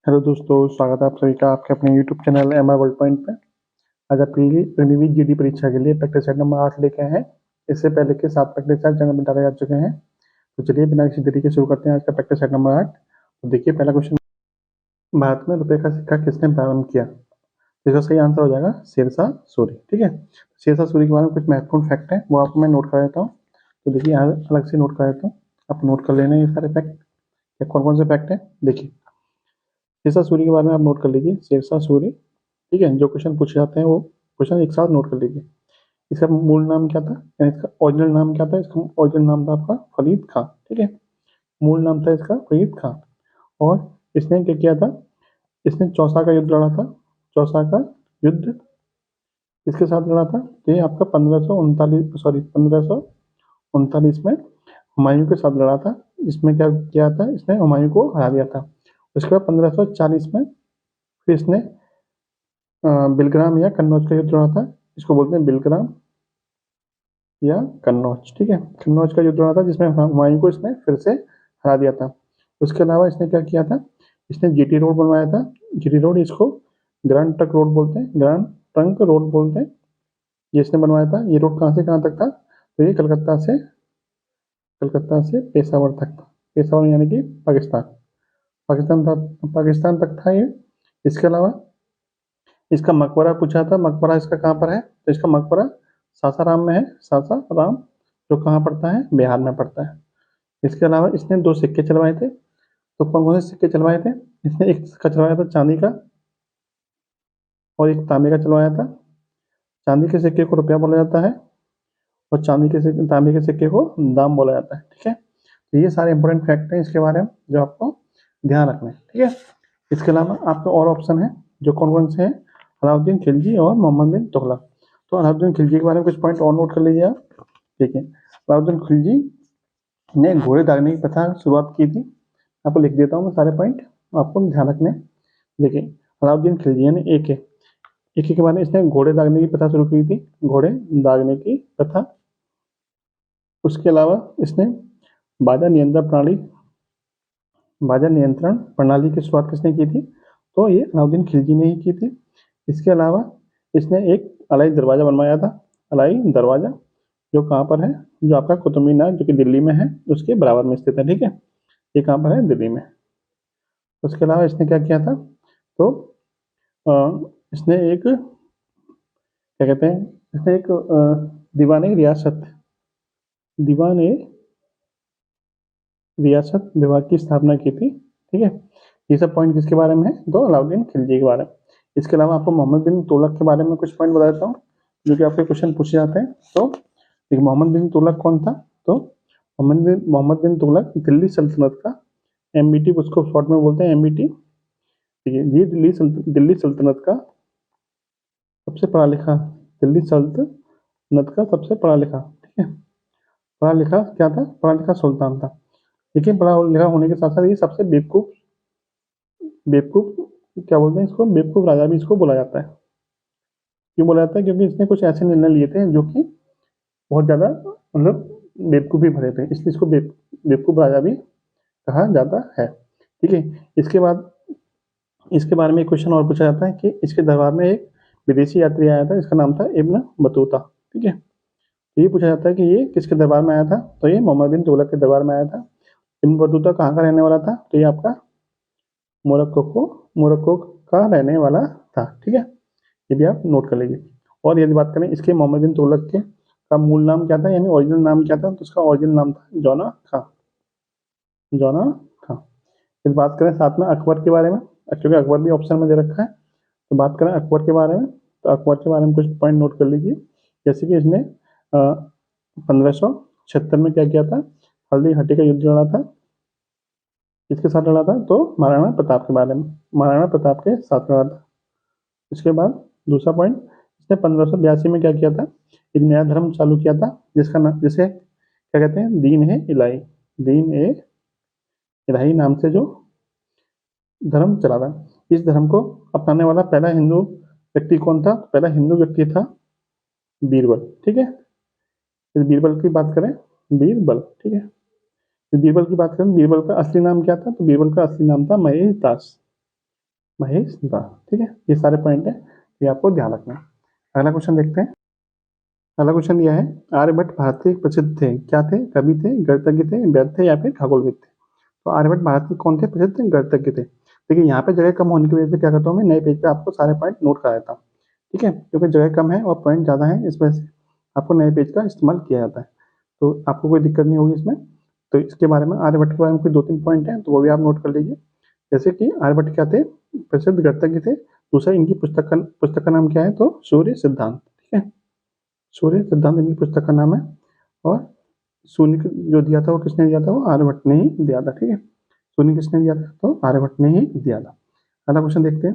Hello दोस्तों, स्वागत है आप सभी का आपके अपने YouTube channel MR world point पे। आज आपके लिए अग्निवीर जीडी परीक्षा के लिए प्रैक्टिस सेट नंबर 8 लेके आए हैं। इससे पहले के 7 प्रैक्टिस सेट चैनल में डाले जा चुके हैं। तो चलिए बिना किसी देरी के शुरू करते हैं आज का प्रैक्टिस सेट नंबर 8। तो देखिए पहला क्वेश्चन, भारत में रुपए का सिक्का किसने प्रारंभ किया? तो इसका सही आंसर हो जाएगा शेरशाह सूरी। ठीक है, शेरशाह सूरी के बारे में कुछ महत्वपूर्ण फैक्ट है वो आपको मैं नोट कर देता हूँ। तो देखिए यहाँ अलग से नोट कर देता हूँ, आप नोट कर लेना ये सारे फैक्ट। कौन कौन से फैक्ट है देखिए, शेरशाह सूरी के बारे में आप नोट कर लीजिए। शेरशाह सूरी, ठीक है, जो क्वेश्चन पूछे जाते हैं वो क्वेश्चन एक साथ नोट कर लीजिए। इसका मूल नाम क्या था, यानी इसका ओरिजिनल नाम क्या था? इसका ओरिजिनल नाम था आपका फरीद खान। ठीक है, मूल नाम था इसका फरीद खान। और इसने क्या किया था? इसने चौसा का युद्ध लड़ा था। चौसा का युद्ध किसके साथ लड़ा था? ये आपका 1539 में हुमायूं के साथ लड़ा था। इसमें क्या किया था? इसने हुमायूं को हरा दिया था। उसके बाद 1540 में फिर इसने बिलग्राम या कन्नौज का युद्ध लड़ा था। इसको बोलते हैं बिलग्राम या कन्नौज। ठीक है, कन्नौज का युद्ध लड़ा था जिसमें हुमायूं को इसने फिर से हरा दिया था। उसके अलावा इसने क्या किया था? इसने जीटी रोड बनवाया था। जीटी रोड, इसको ग्रैंड ट्रंक रोड बोलते हैं, ग्रैंड ट्रंक रोड बोलते हैं। ये इसने बनवाया था। ये रोड कहाँ से कहाँ तक था? तो ये कलकत्ता से पेशावर तक था। पेशावर यानी कि पाकिस्तान, पाकिस्तान तक था ये। इसके अलावा इसका मकबरा पूछा था। मकबरा इसका कहाँ पर है? तो इसका मकबरा सासाराम में है। सासाराम जो कहाँ पड़ता है? बिहार में पड़ता है। इसके अलावा इसने 2 सिक्के चलवाए थे। तो कौन कौन से सिक्के चलवाए थे? इसने एक सिक्का चलवाया था चांदी का और एक तांबे का चलवाया था। चांदी के सिक्के को रुपया बोला जाता है और तांबे के सिक्के को दाम बोला जाता है। ठीक है, तो ये सारे इंपॉर्टेंट फैक्ट हैं इसके बारे में जो आपको ध्यान रखना है। ठीक है, इसके अलावा आपके और ऑप्शन है जो कौन कौन से हैं? अलाउद्दीन खिलजी और मोहम्मद बिन तुगलक। तो अलाउद्दीन खिलजी के बारे में कुछ पॉइंट और नोट कर लीजिए आप। ठीक है, अलाउद्दीन खिलजी ने घोड़े दागने की प्रथा शुरुआत की थी। आपको लिख देता हूँ मैं सारे पॉइंट, आपको ध्यान रखने। देखिए, अलाउद्दीन खिलजी ने एक के बारे में इसने घोड़े दागने की प्रथा शुरू की थी, घोड़े दागने की प्रथा। उसके अलावा इसने बाजा नियंत्रण प्रणाली की शुरुआत किसने की थी? तो ये अलाउद्दीन खिलजी ने ही की थी। इसके अलावा इसने एक अलाई दरवाजा बनवाया था। अलाई दरवाजा जो कहाँ पर है? जो आपका कुतुब मीनार जो कि दिल्ली में है उसके बराबर में स्थित है। ठीक है, ये कहाँ पर है? दिल्ली में। उसके अलावा इसने क्या किया था? तो इसने एक क्या कहते हैं, इसने एक दीवान ए रियासत विभाग की स्थापना की थी। ठीक है, ये सब पॉइंट किसके बारे में है? तो अलाउद्दीन खिलजी के बारे में। इसके अलावा आपको मोहम्मद बिन तुगलक के बारे में कुछ पॉइंट बता देता हूँ जो कि आपके क्वेश्चन पूछे जाते हैं। तो मोहम्मद बिन तुगलक कौन था? तो मोहम्मद बिन तुगलक दिल्ली सल्तनत का एमबीटी, उसको शॉर्ट में बोलते हैं एमबीटी। ठीक है, ये दिल्ली सल्तनत का सबसे पढ़ा लिखा, दिल्ली सल्तनत का सबसे पढ़ा लिखा, ठीक है, पढ़ा लिखा क्या था? पढ़ा लिखा सुल्तान था। लेकिन पढ़ा लिखा होने के साथ साथ ये सबसे बेवकूफ बेवकूफ क्या बोलते हैं इसको? बेवकूफ राजा भी इसको बोला जाता है। क्यों बोला जाता है? क्योंकि इसने कुछ ऐसे निर्णय लिए थे जो कि बहुत ज्यादा मतलब बेवकूफी भरे थे, इसलिए इसको बेवकूफ राजा भी कहा जाता है। ठीक है, इसके बाद इसके बारे में एक क्वेश्चन और पूछा जाता है कि इसके दरबार में एक विदेशी यात्री आया था, इसका नाम था इब्न बतूता। ठीक है, तो ये पूछा जाता है कि ये किसके दरबार में आया था? तो ये मोहम्मद बिन तुगलक के दरबार में आया था। इब्न बतूता कहाँ का रहने वाला था? तो ये आपका मोरक्को का रहने वाला था। ठीक है, ये भी आप नोट कर लीजिए। और यदि बात करें इसके मोहम्मद बिन तुगलक के का मूल नाम क्या था, यानी ओरिजिनल नाम क्या था? तो उसका ओरिजिनल नाम था जौना खां। जौना खां। फिर बात करें साथ में अकबर के बारे में, क्योंकि अकबर भी ऑप्शन में दे रखा है, तो बात करें अकबर के बारे में, तो अकबर के बारे में कुछ पॉइंट नोट कर लीजिए। जैसे कि इसने 1576 में क्या किया था? हल्दी घाटी का युद्ध लड़ा था। किसके साथ लड़ा था? तो महाराणा प्रताप के बारे में, महाराणा प्रताप के साथ लड़ा था। इसके बाद दूसरा पॉइंट, इसने 1582 में क्या किया था? एक नया धर्म चालू किया था जिसका नाम, जिसे क्या कहते हैं? दीन ए इलाही। दीन ए इलाही नाम से जो धर्म चला था। इस धर्म को अपनाने वाला पहला हिंदू व्यक्ति कौन था? पहला हिंदू व्यक्ति था बीरबल। ठीक है, इस बीरबल की बात करें, बीरबल, ठीक है, इस बीरबल की बात करें, बीरबल का असली नाम क्या था? तो बीरबल का असली नाम था महेश दास। महेश दा। ठीक है, ये सारे पॉइंट है, ये आपको ध्यान रखना है। अगला क्वेश्चन देखते हैं। अगला क्वेश्चन यह है, आर्यभट्ट भारत के प्रसिद्ध थे, क्या थे? कवि थे, गणितज्ञ थे, वैद्य थे या फिर खगोलविद थे? तो आर्यभट्ट भारत के कौन थे? प्रसिद्ध गणितज्ञ थे। देखिए यहाँ पे जगह कम होने की वजह से क्या करता हूँ मैं, नए पेज पे आपको सारे पॉइंट नोट करा देता हूँ। ठीक है, क्योंकि जगह कम है और पॉइंट ज़्यादा है, इस वजह से आपको नए पेज का इस्तेमाल किया जाता है। तो आपको कोई दिक्कत नहीं होगी इसमें। तो इसके बारे में, आर्यभट्ट के बारे में कोई 2-3 पॉइंट हैं, तो वो भी आप नोट कर लीजिए। जैसे कि आर्यभट्ट क्या थे? प्रसिद्ध गणितज्ञ थे। दूसरा, इनकी पुस्तक का नाम क्या है? तो सूर्य सिद्धांत। ठीक है, सूर्य सिद्धांत इनकी पुस्तक का नाम है। और शून्य जो दिया था वो किसने दिया था? वो आर्यभट्ट ने ही दिया था। ठीक है, शून्य किसने दिया था? तो आर्यभट्ट ने ही दिया था। अगला क्वेश्चन देखते हैं,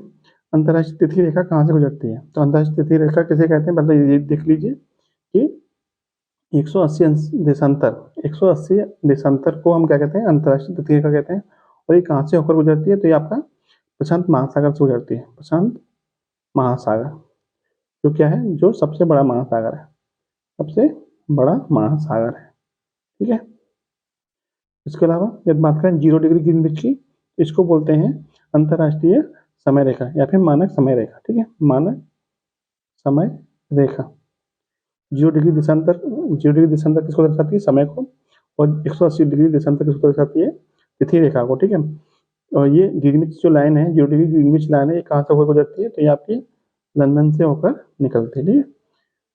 अंतर्राष्ट्रीय तिथि रेखा कहाँ से गुजरती है? तो अंतर्राष्ट्रीय तिथि रेखा किसे कहते हैं? पहले ये देख लीजिए कि 180 देशांतर, 180 देशांतर को हम क्या कहते हैं? अंतर्राष्ट्रीय तिथि रेखा कहते हैं। और ये कहाँ से होकर गुजरती है? तो ये आपका प्रशांत महासागर से गुजरती है। प्रशांत महासागर जो क्या है? जो सबसे बड़ा महासागर है, सबसे बड़ा महासागर है। ठीक है, इसके अलावा यदि बात करें 0 डिग्री ग्रीनविच की, इसको बोलते हैं अंतर्राष्ट्रीय समय रेखा या फिर मानक समय रेखा। ठीक है, मानक समय रेखा। 0 डिग्री देशांतर किसको दर्शाती है? समय को। और 180 डिग्री देशांतर किसको दर्शाती है? तिथि रेखा को। ठीक है, और ये ग्रीनविच जो लाइन है, 0 डिग्री ग्रीनविच लाइन है, ये कहाँ से होकर गुजरती है? तो ये आपकी लंदन से होकर निकलती है। ठीक है,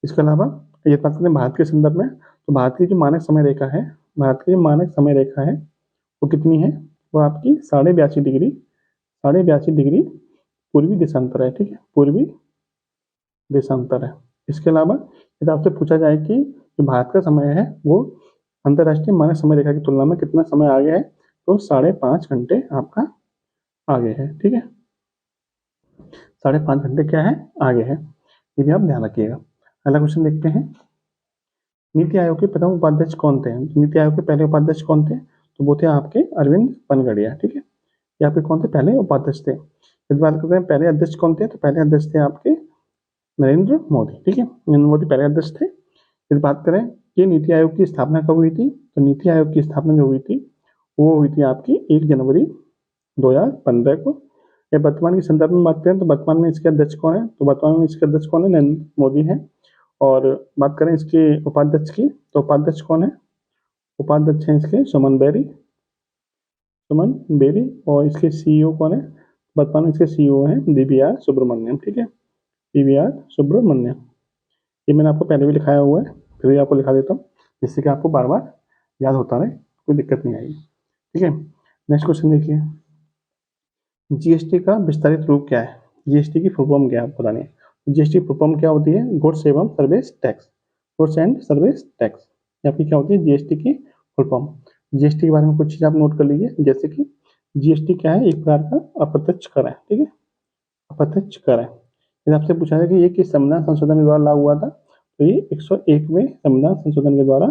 इसके अलावा ये बात करें भारत के संदर्भ में, तो भारत की जो मानक समय रेखा है, भारत की जो मानक समय रेखा है वो कितनी है? वो आपकी 82.5 डिग्री पूर्वी देशांतर है। ठीक है, पूर्वी देशांतर है। इसके अलावा यदि आपसे पूछा जाए कि जो भारत का समय है वो अंतर्राष्ट्रीय मानक समय रेखा की तुलना में कितना समय आगे है, तो 5.5 घंटे आपका आगे है। ठीक है, 5.5 घंटे क्या है? आगे है। ये भी आप ध्यान रखिएगा। अगला क्वेश्चन देखते हैं, नीति आयोग के प्रथम उपाध्यक्ष कौन थे? नीति आयोग के पहले उपाध्यक्ष कौन थे? तो वो थे आपके अरविंद पनगड़िया। ठीक है, ये आपके कौन थे? पहले उपाध्यक्ष थे। यदि बात करते हैं पहले अध्यक्ष कौन थे, तो पहले अध्यक्ष थे आपके नरेंद्र मोदी। ठीक है, नरेंद्र मोदी पहले अध्यक्ष थे। यदि बात करें कि नीति आयोग की स्थापना कब हुई थी, तो नीति आयोग की स्थापना जो हुई थी वो हुई थी आपकी 1 जनवरी 2015 को। या वर्तमान के संदर्भ में बात करें तो वर्तमान में इसके अध्यक्ष कौन है? तो वर्तमान में इसके अध्यक्ष कौन है? नरेंद्र मोदी है। और बात करें इसके उपाध्यक्ष की, तो उपाध्यक्ष कौन है? उपाध्यक्ष हैं इसके सुमन बेरी। और इसके सीईओ कौन है? वर्तमान में इसके सीईओ हैं DVR सुब्रमण्यम। ठीक है, DVR सुब्रमण्यम। ये मैंने आपको पहले भी लिखाया हुआ है, फिर भी आपको लिखा देता हूँ जिससे कि आपको बार बार याद होता रहे, कोई दिक्कत नहीं आएगी। ठीक है, नेक्स्ट क्वेश्चन देखिए, जीएसटी का विस्तारित रूप क्या है? जीएसटी की फुल फॉर्म क्या है आपको बतानी है। जीएसटी फुल फॉर्म क्या होती है? गुड्स एवं service tax. Goods and service tax या फिर क्या होती है जीएसटी की फुल फॉर्म। जीएसटी के बारे में कुछ चीज़ आप नोट कर लीजिए, जैसे कि जीएसटी क्या है? एक प्रकार का अप्रत्यक्ष कर है। ठीक है, अप्रत्यक्ष कर है। यदि आपसे पूछा जाए कि ये किस संविधान संशोधन के द्वारा लागू हुआ था, तो ये 101वें संविधान संशोधन के द्वारा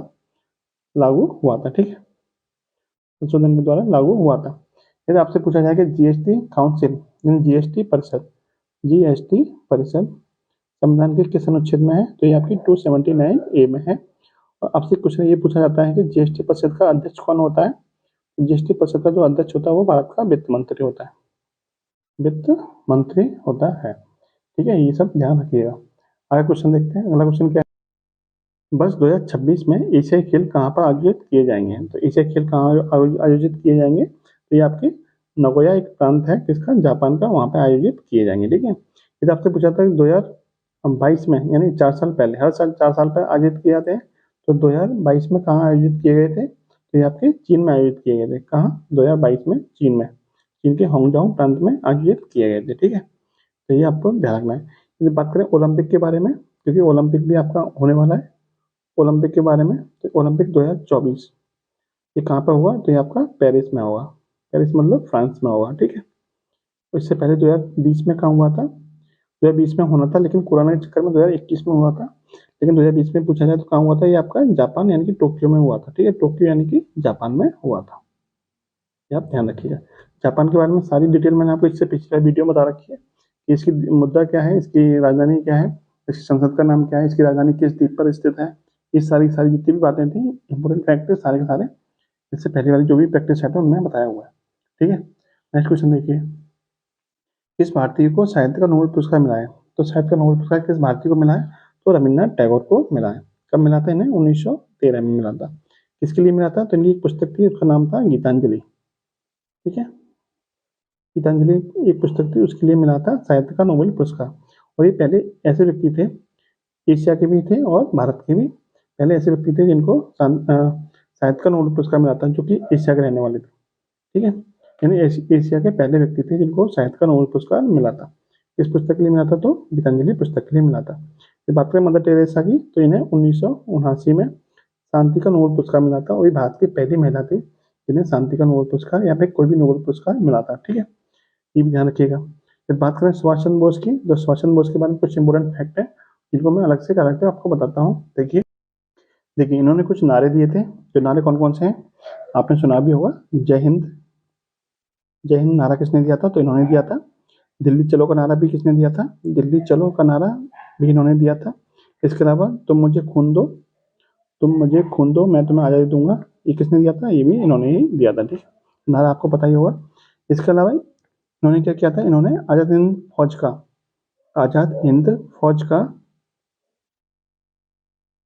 लागू हुआ था। ठीक है, संशोधन के द्वारा लागू हुआ था। यदि आपसे पूछा जाए कि जीएसटी काउंसिल यानी जीएसटी परिषद संविधान के किस अनुच्छेद में है, तो ये आपकी 279A में है। और आपसे क्वेश्चन ये पूछा जाता है कि जीएसटी परिषद का अध्यक्ष कौन होता है? जीएसटी परिषद का जो अध्यक्ष होता है वो भारत का वित्त मंत्री होता है, वित्त मंत्री होता है। ठीक है, ये सब ध्यान रखिएगा। आगे क्वेश्चन देखते हैं। अगला क्वेश्चन क्या है, वर्ष 2026 में एशियाई खेल कहाँ पर आयोजित किए जाएंगे? तो एशियाई खेल कहाँ आयोजित किए जाएंगे? तो ये आपके नगोया एक प्रांत है किसका? जापान का, वहाँ पे आयोजित किए जाएंगे। ठीक है, यदि आपसे पूछा था 2022 में, यानी 4 साल पहले, हर साल 4 साल पहले आयोजित किए जाते हैं, तो 2022 में कहाँ आयोजित किए गए थे? तो ये आपके चीन में आयोजित किए गए थे। कहाँ? 2022 में चीन में, चीन के हांगझाऊ प्रांत में आयोजित किए गए थे। ठीक है, तो ये आपको ध्यान रखना है। यदि बात करें ओलंपिक के बारे में, क्योंकि ओलंपिक भी आपका होने वाला है, ओलंपिक के बारे में, तो ओलंपिक 2024 ये कहाँ पर हुआ? तो ये आपका पेरिस में होगा। पेरिस मतलब फ्रांस में होगा। ठीक है, तो इससे पहले 2020 में कहाँ हुआ था? 2020 में होना था, लेकिन कोरोना के चक्कर में 2021 में हुआ था। लेकिन 2020 में पूछा जाए तो कहाँ हुआ था? ये आपका जापान यानी कि टोक्यो में हुआ था। ठीक है, टोक्यो यानी कि जापान में हुआ था, ये आप ध्यान रखिएगा। जापान के बारे में सारी डिटेल मैंने आपको इससे पिछले वीडियो में बता रखी है कि इसकी मुद्दा क्या है, इसकी राजधानी क्या है, इसकी संसद का नाम क्या है, इसकी राजधानी किस द्वीप पर स्थित है। ये सारी सारी जितनी भी बातें थी, इंपोर्टेंट फैक्ट थे सारे के सारे, इससे पहले वाली जो भी प्रैक्टिस सेट है उनमें बताया हुआ है। ठीक है, नेक्स्ट क्वेश्चन देखिए, किस भारतीय को साहित्य का नोबेल पुरस्कार मिला है? तो साहित्य का नोबेल पुरस्कार किस भारतीय को मिला है? तो रविन्द्रनाथ टैगोर को मिला है। कब मिला था इन्हें? 1913 में मिला था। किसके लिए मिला था? तो इनकी एक पुस्तक थी, उसका नाम था गीतांजलि। ठीक है, गीतांजलि एक पुस्तक थी, उसके लिए मिला था साहित्य का नोबेल पुरस्कार। और ये पहले ऐसे व्यक्ति थे, एशिया के भी थे और भारत के भी पहले ऐसे व्यक्ति थे जिनको साहित्य का नोबेल पुरस्कार मिला था, जो कि एशिया के रहने वाले थे। ठीक है, यानी एशिया के पहले व्यक्ति थे जिनको साहित्य का नोबेल पुरस्कार मिला था। किस पुस्तक के लिए मिला था? तो गीतांजलि पुस्तक के लिए मिला था। फिर बात करें मदर टेरेसा की, तो इन्हें 1979 में शांति का नोबेल पुरस्कार मिला था, और ये भारत की पहली महिला थी जिन्हें शांति का नोबेल पुरस्कार या फिर कोई भी नोबेल पुरस्कार मिला था। ठीक है, ये भी ध्यान रखिएगा। फिर बात करें सुभाष चंद्र बोस की, तो सुभाष चंद्र बोस के बारे में कुछ इंपोर्टेंट फैक्ट है जिनको मैं अलग से करके आपको बताता हूँ। देखिए देखिए, इन्होंने कुछ नारे दिए थे। जो नारे कौन कौन से हैं आपने सुना भी होगा। जय हिंद, जय हिंद नारा किसने दिया था? तो इन्होंने दिया था। दिल्ली चलो का नारा भी किसने दिया था? दिल्ली चलो का नारा भी इन्होंने दिया था। इसके अलावा तुम मुझे खून दो, तुम मुझे खून दो, मैं तुम्हें आज़ादी दूंगा, ये किसने दिया था? ये भी इन्होंने ही दिया था। ठीक, नारा आपको पता ही होगा। इसके अलावा इन्होंने क्या किया था? इन्होंने आज़ाद हिंद फौज का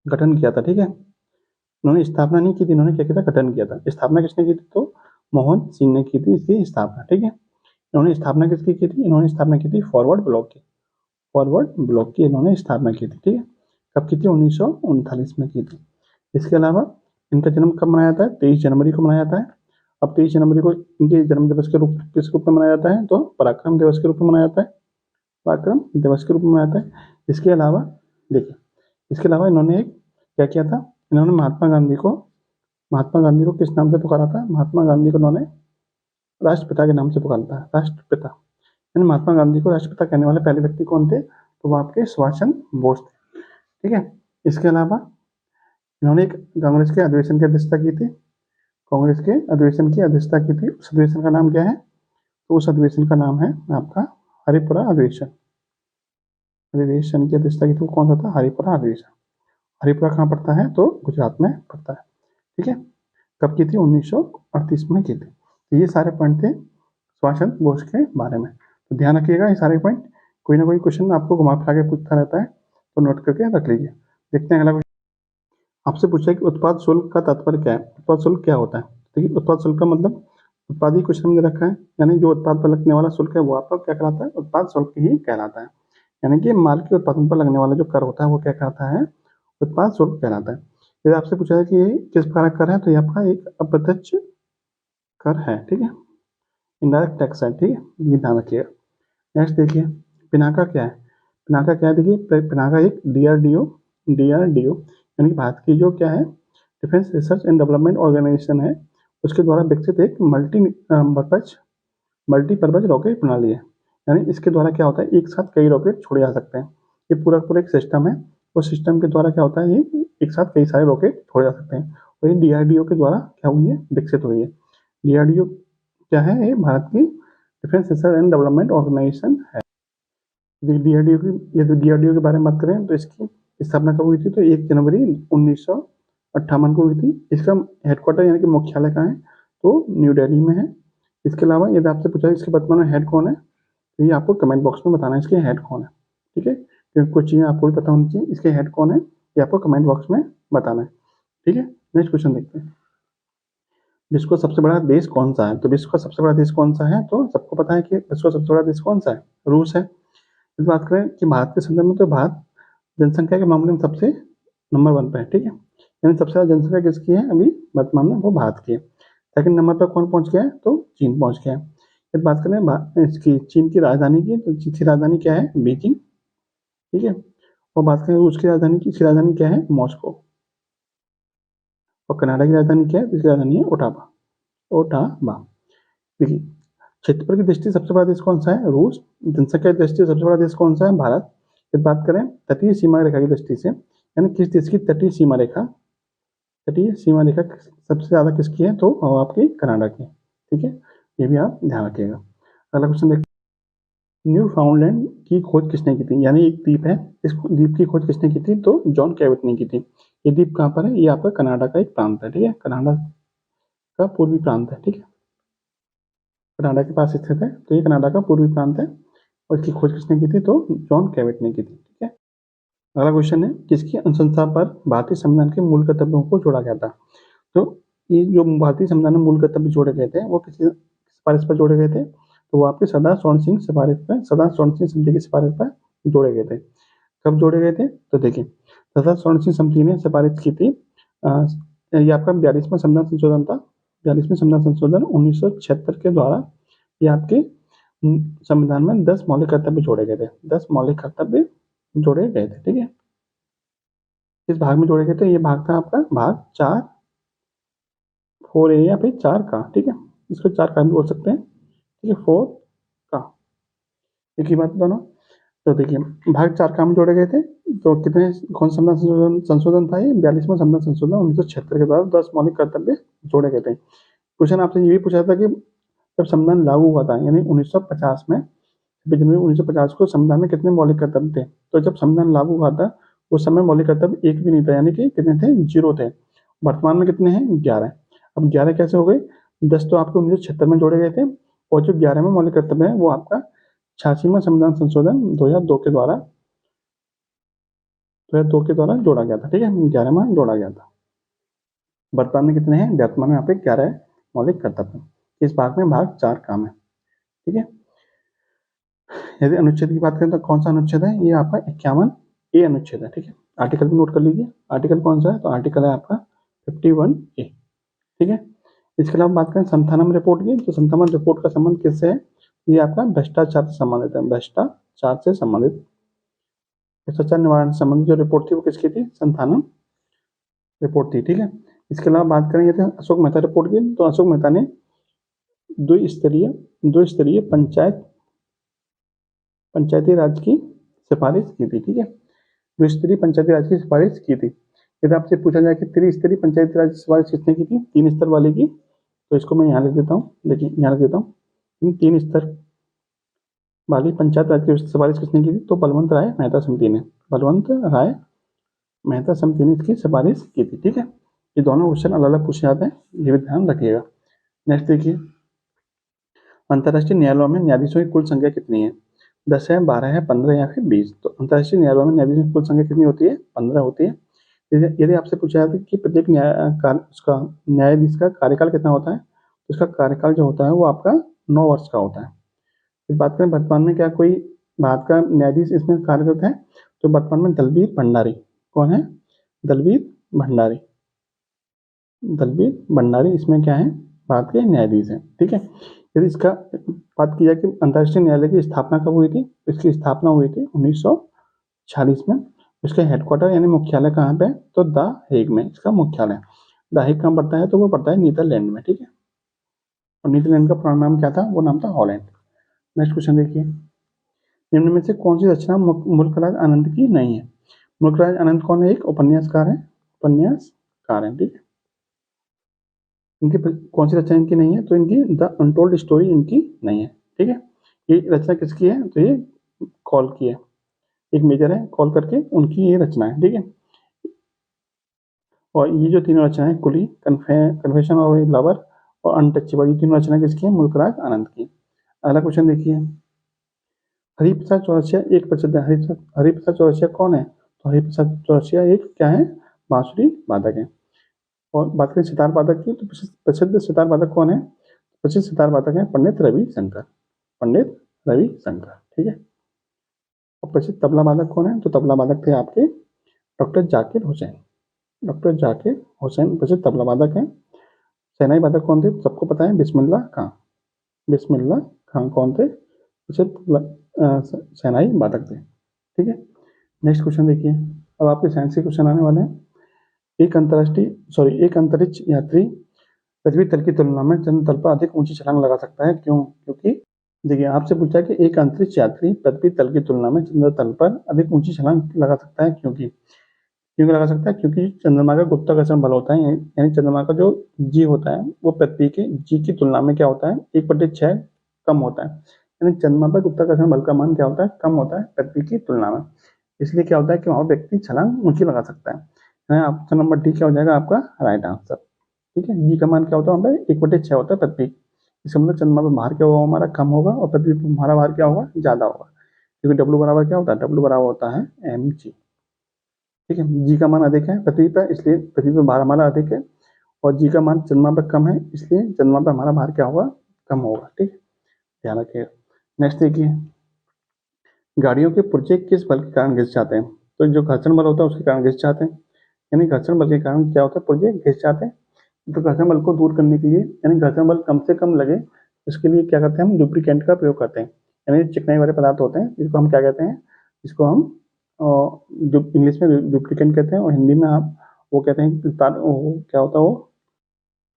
गठन किया था। ठीक है, इन्होंने स्थापना नहीं की थी, इन्होंने क्या किया था? गठन किया था। स्थापना किसने की थी? तो मोहन सिंह ने की थी इसकी स्थापना। ठीक है, इन्होंने स्थापना किसकी की थी? इन्होंने स्थापना की थी फॉरवर्ड ब्लॉक की। फॉरवर्ड ब्लॉक की इन्होंने स्थापना की थी। ठीक है, कब की थी? 1939 में की थी। इसके अलावा इनका जन्म कब मनाया जाता है? 23 जनवरी को मनाया जाता है। अब 23 जनवरी को इनके जन्म दिवस के रूप किस रूप में मनाया जाता है? तो पराक्रम दिवस के रूप में मनाया जाता है। पराक्रम दिवस के रूप में मनाया जाता है। इसके अलावा देखिए, इसके अलावा इन्होंने एक क्या किया था? इन्होंने महात्मा गांधी को किस नाम से पुकारा था? महात्मा गांधी को इन्होंने राष्ट्रपिता के नाम से पुकारा था। राष्ट्रपिता, यानी महात्मा गांधी को राष्ट्रपिता कहने वाले पहले व्यक्ति कौन थे? तो वो आपके सुभाष चंद्र बोस थे। ठीक है, इसके अलावा इन्होंने एक कांग्रेस के अधिवेशन की अध्यक्षता की थी। कांग्रेस के अधिवेशन की अध्यक्षता की थी। उस अधिवेशन का नाम क्या है? तो उस अधिवेशन का नाम है आपका हरिपुरा अधिवेशन। अधिवेशन की अध्यक्षता की थी, वो कौन सा था? हरिपुरा अधिवेशन। हरिपुरा कहाँ पड़ता है? तो गुजरात में पड़ता है। ठीक है, कब की थी? 1938 में की थी। तो ये सारे पॉइंट थे सुभाष चंद्र बोस के बारे में। तो ध्यान रखिएगा ये सारे पॉइंट, कोई ना कोई क्वेश्चन आपको घुमा फिरा के पूछता रहता है, तो नोट करके रख लीजिए। देखते हैं अगला क्वेश्चन। आपसे पूछा है कि उत्पाद शुल्क का तात्पर्य क्या है? उत्पाद शुल्क क्या होता है? देखिए, उत्पाद शुल्क का मतलब उत्पाद ही क्वेश्चन में रखा है, यानी जो उत्पाद पर लगने वाला शुल्क है वो आपका क्या कहलाता है? उत्पाद शुल्क ही कहलाता है। यानी कि माल के उत्पादन पर लगने वाला जो कर होता है वो क्या कहलाता है? उत्पाद शुल्क कहलाता है। यदि आपसे पूछा है कि ये किस प्रकार का कर है, तो ये आपका एक अप्रत्यक्ष कर है। ठीक है, इनडायरेक्ट टैक्स है। ठीक है, ये ध्यान रखिएगा। नेक्स्ट देखिए, पिनाका क्या है? पिनाका क्या है? देखिए, पिनाका एक डीआरडीओ यानी कि भारत की जो क्या है, defence research and development organisation है, उसके द्वारा विकसित एक मल्टीपर्पज रॉकेट प्रणाली है। यानी इसके द्वारा क्या होता है? एक साथ कई रॉकेट छोड़े जा सकते हैं। ये पूरा पूरा एक सिस्टम है। उस सिस्टम के द्वारा क्या होता है? ये एक साथ कई सारे रॉकेट छोड़े जा सकते हैं, और ये डीआरडीओ के द्वारा क्या हुई है? विकसित हुई है। डीआरडीओ क्या है? ये भारत की defence research and development organisation है। डीआरडीओ की, यदि डीआरडीओ के बारे में बात करें तो इसकी स्थापना कब हुई थी? तो 1 जनवरी 1958 को हुई थी। इसका हेडक्वार्टर यानी कि मुख्यालय कहाँ है? तो न्यू दिल्ली में है। इसके अलावा यदि आपसे पूछा इसके वर्तमान में हेड कौन है, तो ये आपको कमेंट बॉक्स में बताना है इसके हेड कौन है। ठीक है, क्योंकि कुछ चीज़ें आपको भी पता होनी चाहिए। इसके हेड कौन है ये आपको कमेंट बॉक्स में बताना है। ठीक है, नेक्स्ट क्वेश्चन देखते हैं। विश्व का सबसे बड़ा देश कौन सा है? तो विश्व का सबसे बड़ा देश कौन सा है? तो सबको पता है कि विश्व का सबसे बड़ा देश कौन सा है? रूस है। इस बात करें कि भारत के संदर्भ में, तो भारत जनसंख्या के मामले में सबसे नंबर 1 पे है। ठीक है, यानी सबसे ज़्यादा जनसंख्या किसकी है अभी वर्तमान में? वो भारत की है। सेकंड नंबर पर कौन पहुंच गया है? तो चीन पहुंच गया है। यदि बात करें इसकी चीन की राजधानी की, तो चीन की राजधानी क्या है? बीजिंग। ठीक है, और बात करें रूस की राजधानी की, इसकी राजधानी क्या है? मॉस्को। और कनाडा की राजधानी क्या है? इसकी राजधानी है ओटावा। ओटावा। देखिए, क्षेत्रफल की दृष्टि सबसे बड़ा देश कौन सा है? रूस। जनसंख्या की दृष्टि सबसे बड़ा देश कौन सा है? भारत। यदि बात करें तटीय सीमा रेखा की दृष्टि से, यानी किस देश की तटीय सीमा रेखा सबसे ज्यादा किसकी है? तो आपकी कनाडा की। ठीक है, ये भी आप ध्यान रखिएगा। अगला क्वेश्चन देखिए, न्यू फाउंडलैंड की खोज किसने की थी? यानी एक द्वीप है, इस द्वीप की खोज किसने की थी? तो जॉन कैविट ने की थी। ये द्वीप कहाँ पर है? ये आपका कनाडा का एक प्रांत है। ठीक है, कनाडा का पूर्वी प्रांत है। ठीक है, कनाडा के पास स्थित है, तो ये कनाडा का पूर्वी प्रांत है। और इसकी खोज किसने की थी? तो जॉन कैविट ने की थी। ठीक है, अगला क्वेश्चन है, किसकी अनुशंसा पर भारतीय संविधान के मूल कर्तव्यों को जोड़ा गया था? तो ये जो भारतीय संविधान में मूल कर्तव्य जोड़े गए थे वो किसी सिफारिश पर जोड़े गए थे? तो वो आपके सरदार स्वर्ण सिंह सिफारिश पर, सरदार स्वर्ण सिंह समिति की सिफारिश पर जोड़े गए थे। कब जोड़े गए थे? तो देखिए, सरदार स्वर्ण सिंह समिति ने सिफारिश की थी, ये आपका 42वां संविधान संशोधन था। 42वें संविधान संशोधन 1976 के द्वारा ये आपके संविधान में 10 मौलिक कर्तव्य जोड़े गए थे। 10 मौलिक कर्तव्य जोड़े गए थे। ठीक है, किस भाग में जोड़े गए थे? ये भाग था आपका भाग 4, 4A या फिर 4 का। ठीक है, इसको 4 का भी बोल सकते हैं। ठीक है, 4 का, एक ही बात दोनों। तो देखिए, भाग 4 का में जोड़े गए थे। तो कितने, कौन संविधान संशोधन था ये? 42वां संविधान संशोधन 1976 के द्वारा 10 मौलिक कर्तव्य जोड़े गए थे। क्वेश्चन आपसे ये भी पूछा था कि जब संविधान लागू हुआ था, यानी 1950 में, 1950 को संविधान में कितने मौलिक कर्तव्य थे? तो जब संविधान लागू हुआ था उस समय मौलिक कर्तव्य एक भी नहीं था, यानी कि कितने थे? 0 थे। वर्तमान में कितने हैं? 11। अब 11 कैसे हो गए? 10 तो आपके 1976 में जोड़े गए थे, और जो 11वें मौलिक कर्तव्य है वो आपका 86वां संविधान संशोधन 2002 के द्वारा जोड़ा गया था। ठीक है, 11वां जोड़ा गया था। वर्तमान में कितने हैं? वर्तमान में यहाँ पे 11 मौलिक कर्तव्य। इस भाग में भाग 4 काम है। ठीक है, यदि अनुच्छेद की बात करें तो कौन सा अनुच्छेद है? ये आपका 51A अनुच्छेद है। ठीक है, आर्टिकल भी नोट कर लीजिए। आर्टिकल कौन सा है? तो आर्टिकल है आपका 51A। ठीक है, इसके अलावा बात करें संथानम रिपोर्ट की, तो संथानम रिपोर्ट का संबंध किससे है? ये आपका भ्रष्टाचार से संबंधित है। भ्रष्टाचार से संबंधित, भ्रष्टाचार निवारण से संबंधित जो रिपोर्ट थी वो किसकी थी? संथानम रिपोर्ट थी। ठीक है, इसके अलावा बात करें यदि अशोक मेहता रिपोर्ट की, तो अशोक मेहता ने द्विस्तरीय पंचायती राज की सिफारिश की थी। ठीक है, द्विस्तरीय पंचायती राज की सिफारिश की थी। यदि आपसे पूछा जाए कि त्रिस्तरीय पंचायती राज की सिफारिश किसने की थी? 3 स्तर वाले की, तो इसको मैं यहाँ लिख देता हूँ। देखिए, यहाँ लिख देता हूँ, इन 3 स्तर वाली पंचायत राज की सिफारिश किसने की थी? तो बलवंत राय मेहता समिति ने, बलवंत राय मेहता समिति ने इसकी सिफारिश की थी। ठीक है, ये दोनों क्वेश्चन अलग अलग पूछे जाते हैं, ये भी ध्यान रखिएगा। नेक्स्ट देखिए, अंतर्राष्ट्रीय न्यायालयों में न्यायाधीशों की कुल संख्या कितनी है? 10 है, 12 है, 15 या फिर 20? तो अंतर्राष्ट्रीय न्यायालयों में न्यायाधीशों की कुल संख्या कितनी होती है? 15 होती है। यदि आपसे पूछा जाता है कि प्रत्येक उसका न्यायाधीश का कार्यकाल कितना होता है, तो उसका कार्यकाल जो होता है वो आपका 9 वर्ष का होता है। फिर बात करें वर्तमान में क्या कोई भारत का न्यायाधीश इसमें कार्यरत है? तो वर्तमान में दलबीर भंडारी। कौन है? दलबीर भंडारी। दलबीर भंडारी इसमें क्या है? भारत के न्यायाधीश है। ठीक है, यदि इसका बात की जाए कि अंतर्राष्ट्रीय न्यायालय की स्थापना कब हुई थी, इसकी स्थापना हुई थी 1946 में। इसका हेडक्वार्टर यानी मुख्यालय कहाँ पे? तो द हेग में इसका मुख्यालय। द हेग कहाँ पड़ता है? तो वो पड़ता है नीदरलैंड में। ठीक है, और नीदरलैंड का पुराना नाम क्या था? वो नाम था हॉलैंड। नेक्स्ट क्वेश्चन देखिए, निम्न में से कौन सी रचना मुल्कराज आनंद की नहीं है? मुल्कराज आनंद कौन है? एक उपन्यासकार है, उपन्यासकार है। ठीक है, इनकी कौन सी रचना इनकी नहीं है? तो इनकी द अनटोल्ड स्टोरी इनकी नहीं है। ठीक है, ये रचना किसकी है? तो ये कॉल की है, एक मेजर है कॉल करके उनकी ये रचना है। ठीक है, और ये जो तीनों रचनाएं कुली, कन्फेशन ऑफ ए लवर और अनटचेबल, ये तीनों रचना किसकी है? मुल्कराज आनंद की। अगला क्वेश्चन देखिए, हरिप्रसाद चौरसिया एक प्रसिद्ध है। हरिप्रसाद चौरसिया कौन है? तो हरिप्रसाद चौरसिया एक क्या है? बांसुरी वादक है। और बात करें सितार वादक की, तो प्रसिद्ध सितार वादक कौन है? प्रसिद्ध सितार वादक है पंडित रविशंकर। पंडित रविशंकर। ठीक है, और प्रसिद्ध तबला वादक कौन है? तो तबला वादक थे आपके डॉक्टर जाकिर हुसैन। डॉक्टर जाकिर हुसैन प्रसिद्ध तबला वादक हैं। सेनाई वादक कौन थे? सबको पता है, बिस्मिल्लाह खां। बिस्मिल्लाह खां कौन थे? प्रसिद्ध सेनाई वादक थे। ठीक है, नेक्स्ट क्वेश्चन देखिए, अब आपके साइंस के क्वेश्चन आने वाले हैं। एक अंतरिक्ष यात्री पृथ्वी तल की तुलना में चंद्र तल पर अधिक ऊंची छलांग लगा सकता है, क्यों? क्योंकि देखिए, आपसे पूछा कि एक अंतरिक्ष यात्री पृथ्वी तल की तुलना में चंद्र तल पर अधिक ऊंची छलांग लगा सकता है, क्योंकि लगा सकता है क्योंकि चंद्रमा का गुरुत्वाकर्षण बल होता है, यानी चंद्रमा का जो जी होता है वो पृथ्वी के जी की तुलना में क्या होता है? 1/6 कम होता है। यानी चंद्रमा पर गुरुत्वाकर्षण बल का मान क्या होता है? कम होता है पृथ्वी की तुलना में। इसलिए क्या होता है कि वहां व्यक्ति छलांग ऊंची लगा सकता है। ऑप्शन नंबर डी क्या हो जाएगा आपका राइट आंसर। ठीक है, जी का मान क्या होता है? वहाँ पे 1/6 होता है पृथ्वी। इसका मतलब चंद्रमा पर भार क्या होगा? हमारा कम होगा, और पृथ्वी पर हमारा भार क्या होगा? ज्यादा होगा। क्योंकि डब्ल्यू बराबर क्या होता है, डब्ल्यू बराबर होता है mg। ठीक है, जी का मान अधिक है पृथ्वी पर, इसलिए पृथ्वी पर भार हमारा अधिक है, और जी का मान चंद्रमा पर कम है, इसलिए चंद्रमा पर हमारा भार क्या होगा, कम होगा। ठीक है, ध्यान रखिएगा। नेक्स्ट देखिए, गाड़ियों के पुर्जे किस बल के कारण घिस जाते हैं? तो जो घर्षण बल होता है उसके कारण घिस जाते हैं, यानी घर्षण बल के कारण क्या होता है, पुर्जे घिस जाते हैं। तो घर्षण बल को दूर करने के लिए, यानी घर्षण बल कम से कम लगे, इसके लिए क्या करते हैं, हम लुब्रिकेंट का प्रयोग करते हैं, यानी चिकनाई वाले पदार्थ होते हैं, इसको हम क्या कहते हैं, इसको हम इंग्लिश में लुब्रिकेंट कहते हैं, और हिंदी में आप वो कहते हैं क्या होता है वो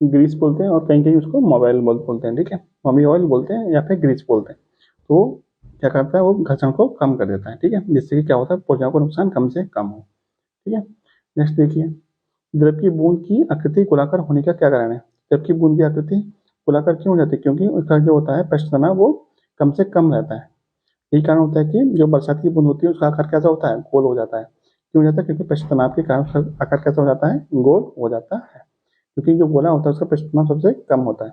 ग्रीस बोलते हैं, और कहीं कहीं उसको मोबाइल बोलते हैं। ठीक है, मॉमी ऑयल बोलते हैं या फिर ग्रीस बोलते हैं। तो क्या करता है, वो घर्षण को कम कर देता है। ठीक है, जिससे कि क्या होता है, पुर्जों को नुकसान कम से कम हो। ठीक है, नेक्स्ट देखिए, द्रव की बूंद की आकृति गोलाकार होने का क्या कारण है? द्रव की बूंद की आकृति गोलाकार क्यों हो जाती है? क्योंकि उसका जो होता है पृष्ठ तनाव वो कम से कम रहता है। यही कारण होता है कि जो बरसात की बूंद होती है उसका आकार कैसा होता है, गोल हो जाता है। क्यों हो जाता है? क्योंकि पृष्ठ तनाव के कारण उसका आकार कैसा हो जाता है, गोल हो जाता है। क्योंकि जो गोला होता है उसका पृष्ठ तनाव सबसे कम होता है,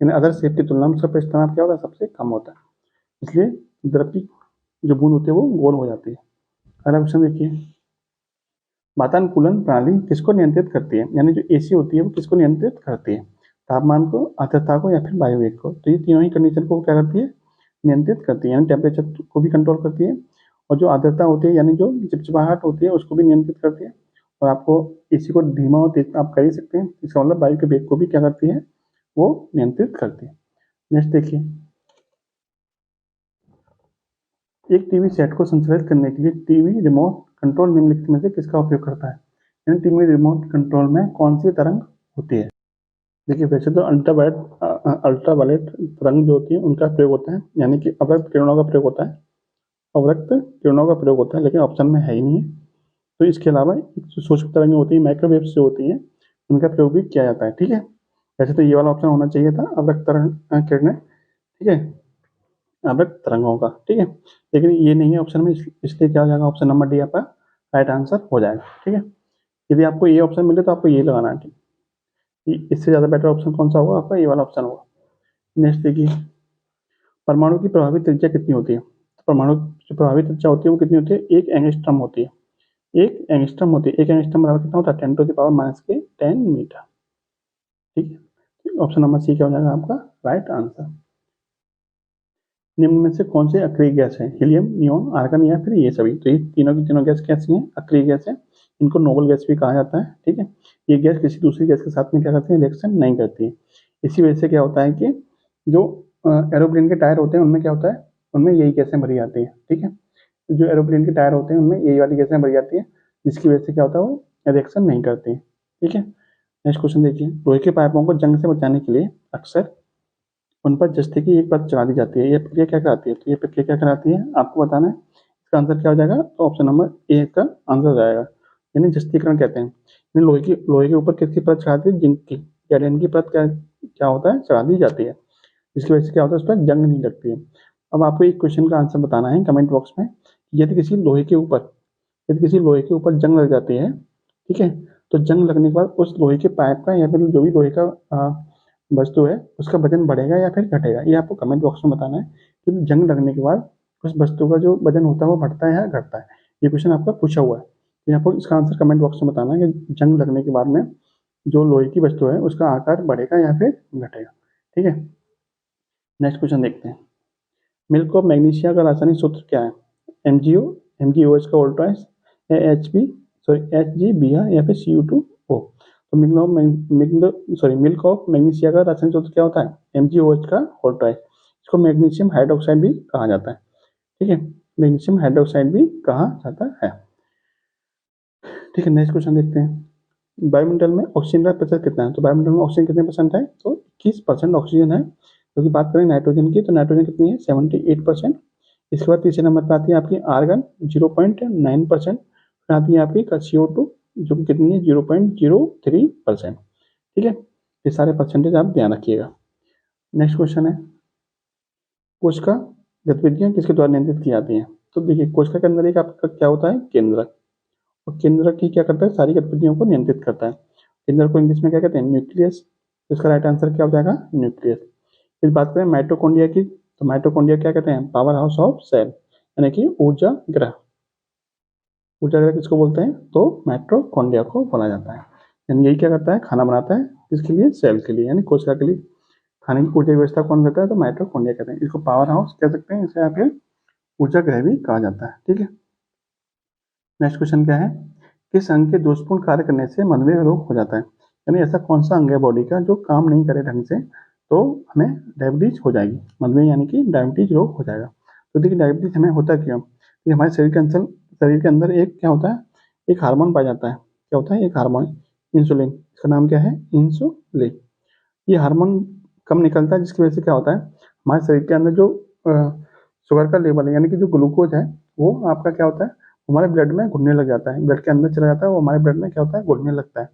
यानी अदर शेप की तुलना में उसका पृष्ठ तनाव क्या होता है, सबसे कम होता है, इसलिए द्रव की जो बूंद होती है वो गोल हो जाती है। अगला क्वेश्चन देखिए, वातानुकूलन प्रणाली किसको नियंत्रित करती है? यानी जो एसी होती है वो किसको नियंत्रित करती है? तापमान को, आर्द्रता को, या फिर वायु वेग को? तो ये तीनों ही कंडीशन को क्या करती है, नियंत्रित करती है, यानी टेम्परेचर को भी कंट्रोल करती है, और जो आर्द्रता होती है यानी जो चिपचिपाहट होती है उसको भी नियंत्रित करती है, और आपको एसी को धीमा और तेज आप कर ही सकते हैं, इसका मतलब वायु के वेग को भी क्या करती है, वो नियंत्रित करती है। नेक्स्ट देखिए, एक टीवी सेट को संचालित करने के लिए टीवी रिमोट कंट्रोल निम्नलिखित में से किसका उपयोग करता है? यानी टीवी रिमोट कंट्रोल में कौन सी तरंग होती है? देखिए, वैसे तो अल्ट्रावायलेट तरंग जो होती है उनका प्रयोग होता है, यानी कि अवरक्त किरणों का प्रयोग होता है, अवरक्त किरणों का प्रयोग होता है, लेकिन ऑप्शन में है ही नहीं है। तो इसके अलावा जो सूक्ष्म तरंगें होती है, माइक्रोवेव्स जो होती हैं, उनका प्रयोग भी किया जाता है। ठीक है, वैसे तो ये वाला ऑप्शन होना चाहिए था, अवरक्त तरंग किरणें। ठीक है, अवरक्त तरंगों का। ठीक है, लेकिन ये नहीं है ऑप्शन में, इसलिए क्या हो जाएगा, ऑप्शन नंबर डी आपका राइट आंसर हो जाएगा। ठीक है, यदि आपको ये ऑप्शन मिले तो आपको ये लगाना है। ठीक, इससे ज़्यादा बेटर ऑप्शन कौन सा होगा, आपका ये वाला ऑप्शन होगा। नेक्स्ट देखिए, परमाणु की प्रभावी त्रिज्या कितनी होती है? तो परमाणु की प्रभावी त्रिज्या होती है वो कितनी होती है, 1 एंगस्ट्रॉम होती है। 1 एंगस्ट्रॉम होती है, 1 एंगस्ट्रॉम बराबर कितना होता है, 10⁻⁻10 मीटर। ठीक है, ऑप्शन नंबर सी क्या हो जाएगा आपका राइट आंसर। निम्न में से कौन से अक्रिय गैस है? हीलियम, नियोन, आर्गन, या फिर ये सभी? तो ये तीनों की तीनों गैस कैसी हैं, अक्रिय गैस है, इनको नोबल गैस भी कहा जाता है। ठीक है, ये गैस किसी दूसरी गैस के साथ में क्या करती है, रिएक्शन नहीं करती है। इसी वजह से क्या होता है कि जो एरोप्लेन के टायर होते हैं उनमें क्या होता है, उनमें यही गैसें भरी जाती है। ठीक है, जो एरोप्लेन के टायर होते हैं उनमें यही वाली गैसें भरी जाती है, जिसकी वजह से क्या होता है, वो रिएक्शन नहीं करती है। ठीक है, नेक्स्ट क्वेश्चन देखिए, लोहे के पाइपों को जंग से बचाने के लिए अक्सर उन पर जस्ते की एक परत चढ़ा दी जाती है, ये प्रक्रिया क्या कहलाती है? तो ये प्रक्रिया क्या कहलाती है आपको बताना है। इसका आंसर क्या हो जाएगा, तो ऑप्शन नंबर ए का आंसर हो जाएगा, यानी जस्तीकरण कहते हैं। यानी लोहे के ऊपर किसकी परत चढ़ाती है, जिंक की, गैलियम की परत क्या क्या होता है, चढ़ा दी जाती है, जिसकी वजह से क्या होता है, उस पर जंग नहीं लगती है। अब आपको एक क्वेश्चन का आंसर बताना है कमेंट बॉक्स में, यदि किसी लोहे के ऊपर जंग लग जाती है, ठीक है, तो जंग लगने के बाद उस लोहे के पाइप का या फिर जो भी लोहे का वस्तु है उसका वजन बढ़ेगा या फिर घटेगा, ये आपको कमेंट बॉक्स में बताना है कि जंग लगने के बाद उस वस्तु का जो वजन होता है वो बढ़ता है या घटता है। ये क्वेश्चन आपका पूछा हुआ है, तो आपको इसका आंसर कमेंट बॉक्स में बताना है कि जंग लगने के बाद में जो लोहे की वस्तु है उसका आकार बढ़ेगा या फिर घटेगा। ठीक है, नेक्स्ट क्वेश्चन देखते हैं, मिल्क ऑफ मैग्नीशिया का रासायनिक सूत्र क्या है? MgO, MgOH का वोल्टाइज, या HgBr, या फिर Cu2O? तो मिल्क ऑफ मैग्नीशिया का रासायनिक सूत्र क्या होता है, MgOH का वोल्टाइज, इसको मैग्नीशियम हाइड्रोक्साइड भी कहा जाता है। ठीक है, मैग्नीशियम हाइड्रोक्साइड भी कहा जाता है। ठीक है, नेक्स्ट क्वेश्चन देखते हैं, वायुमंडल में ऑक्सीजन का प्रतिशत कितना है? तो वायुमंडल में ऑक्सीजन कितने परसेंट है, तो 21% ऑक्सीजन है। क्योंकि बात करें नाइट्रोजन की, तो नाइट्रोजन कितनी है, 78%। इसके बाद तीसरे नंबर पर आती है आपकी आर्गन 0.9%, फिर आती है आपकी CO2 जो कि कितनी है 0.03%। ठीक है, ये सारे परसेंटेज आप ध्यान रखिएगा। नेक्स्ट क्वेश्चन है, कोशिका गतिविधियां किसके द्वारा नियंत्रित की जाती हैं? तो देखिए, कोशिका के अंदर एक आपका क्या होता है, केंद्रक, और केंद्रक ही क्या करता है, सारी गतिविधियों को नियंत्रित करता है। केंद्रक को इंग्लिश में क्या कहते हैं, न्यूक्लियस। तो इसका राइट आंसर क्या हो जाएगा, न्यूक्लियस। फिर बात करें माइटोकॉन्ड्रिया की, तो माइटोकॉन्ड्रिया क्या कहते हैं, पावर हाउस ऑफ सेल, यानी कि ऊर्जा ग्रह। ऊर्जा ग्रह किसको बोलते हैं? तो माइटोकॉन्ड्रिया को बोला जाता है। यानी यही क्या करता है? खाना बनाता है। किसके लिए? सेल के लिए, यानी कोशिका के लिए। खाने की ऊर्जा की व्यवस्था कौन करता है? तो माइटोकॉन्ड्रिया कहते हैं। इसको पावर हाउस कह सकते हैं, इसे या फिर ऊर्जा ग्रह भी कहा जाता है। ठीक है, नेक्स्ट क्वेश्चन क्या है? किस अंग के दोषपूर्ण कार्य करने से मधुमेह रोग हो जाता है? यानी ऐसा कौन सा अंग है बॉडी का जो काम नहीं करे ढंग से तो हमें डायबिटीज हो जाएगी, मधुमेह यानी कि डायबिटीज रोग हो जाएगा। तो देखिए डायबिटीज हमें होता क्यों? कि हमारे शरीर के अंदर एक क्या होता है? एक हार्मोन पाया जाता है। क्या होता है? एक हार्मोन, इंसुलिन। इसका नाम क्या है? इंसुलिन। ये हार्मोन कम निकलता है, जिसकी वजह से क्या होता है? हमारे शरीर के अंदर जो शुगर का लेवल है, यानी कि जो ग्लूकोज है, वो आपका क्या होता है? हमारे ब्लड में घुलने लग जाता है। ब्लड के अंदर चला जाता है, वो हमारे ब्लड में क्या होता है? घुलने लगता है।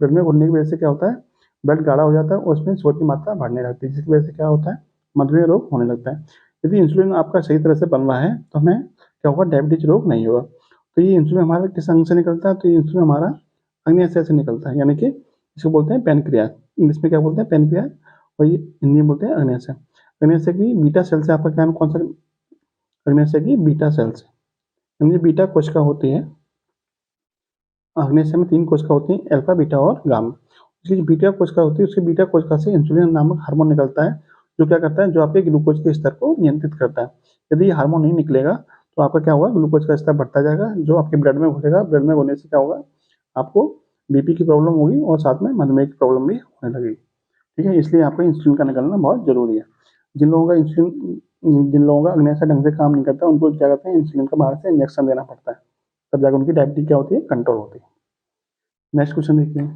ब्लड में घुलने की वजह से क्या होता है? ब्लड गाढ़ा हो जाता है और उसमें शुगर की मात्रा बढ़ने लगती है, जिसकी वजह से क्या होता है? मधुमेह रोग होने लगता है। यदि इंसुलिन आपका सही तरह से बन रहा है तो हमें क्या होगा? डायबिटीज रोग नहीं होगा। तो ये इंसुलिन हमारा किस अंग से निकलता है? तो ये इंसुलिन हमारा अग्न्याशय से निकलता है, यानी कि इसको बोलते हैं पैनक्रियाज। इंग्लिश में क्या बोलते हैं? पैनक्रियाज। और ये हिंदी में बोलते हैं अग्न्याशय। अग्न्याशय की बीटा सेल से आपका क्या कौन सा? अग्न्याशय की बीटा सेल से, यानी बीटा कोशिका होती है। अग्न्याशय में 3 कोशिका होती हैं, अल्फा, बीटा और गामा। उसकी जो बीटा कोशिका होती है, उसकी बीटा कोशिका से इंसुलिन नामक हार्मोन निकलता है, जो क्या करता है? जो आपके ग्लूकोज के स्तर को नियंत्रित करता है। यदि ये हार्मोन नहीं निकलेगा तो आपका क्या होगा? ग्लूकोज का स्तर बढ़ता जाएगा, जो आपके ब्लड में घुसेगा। ब्लड में घुलने से क्या होगा? आपको बीपी की प्रॉब्लम होगी और साथ में मधुमेह की प्रॉब्लम भी होने लगेगी। ठीक है, इसलिए आपको इंसुलिन का निकलना बहुत जरूरी है। जिन लोगों का अग्न्याशय ढंग से काम नहीं करता, उनको क्या करते हैं? इंसुलिन का बाहर से इंजेक्शन देना पड़ता है, तब जाकर उनकी डायबिटीज क्या होती है? कंट्रोल होती है। नेक्स्ट क्वेश्चन देखिए,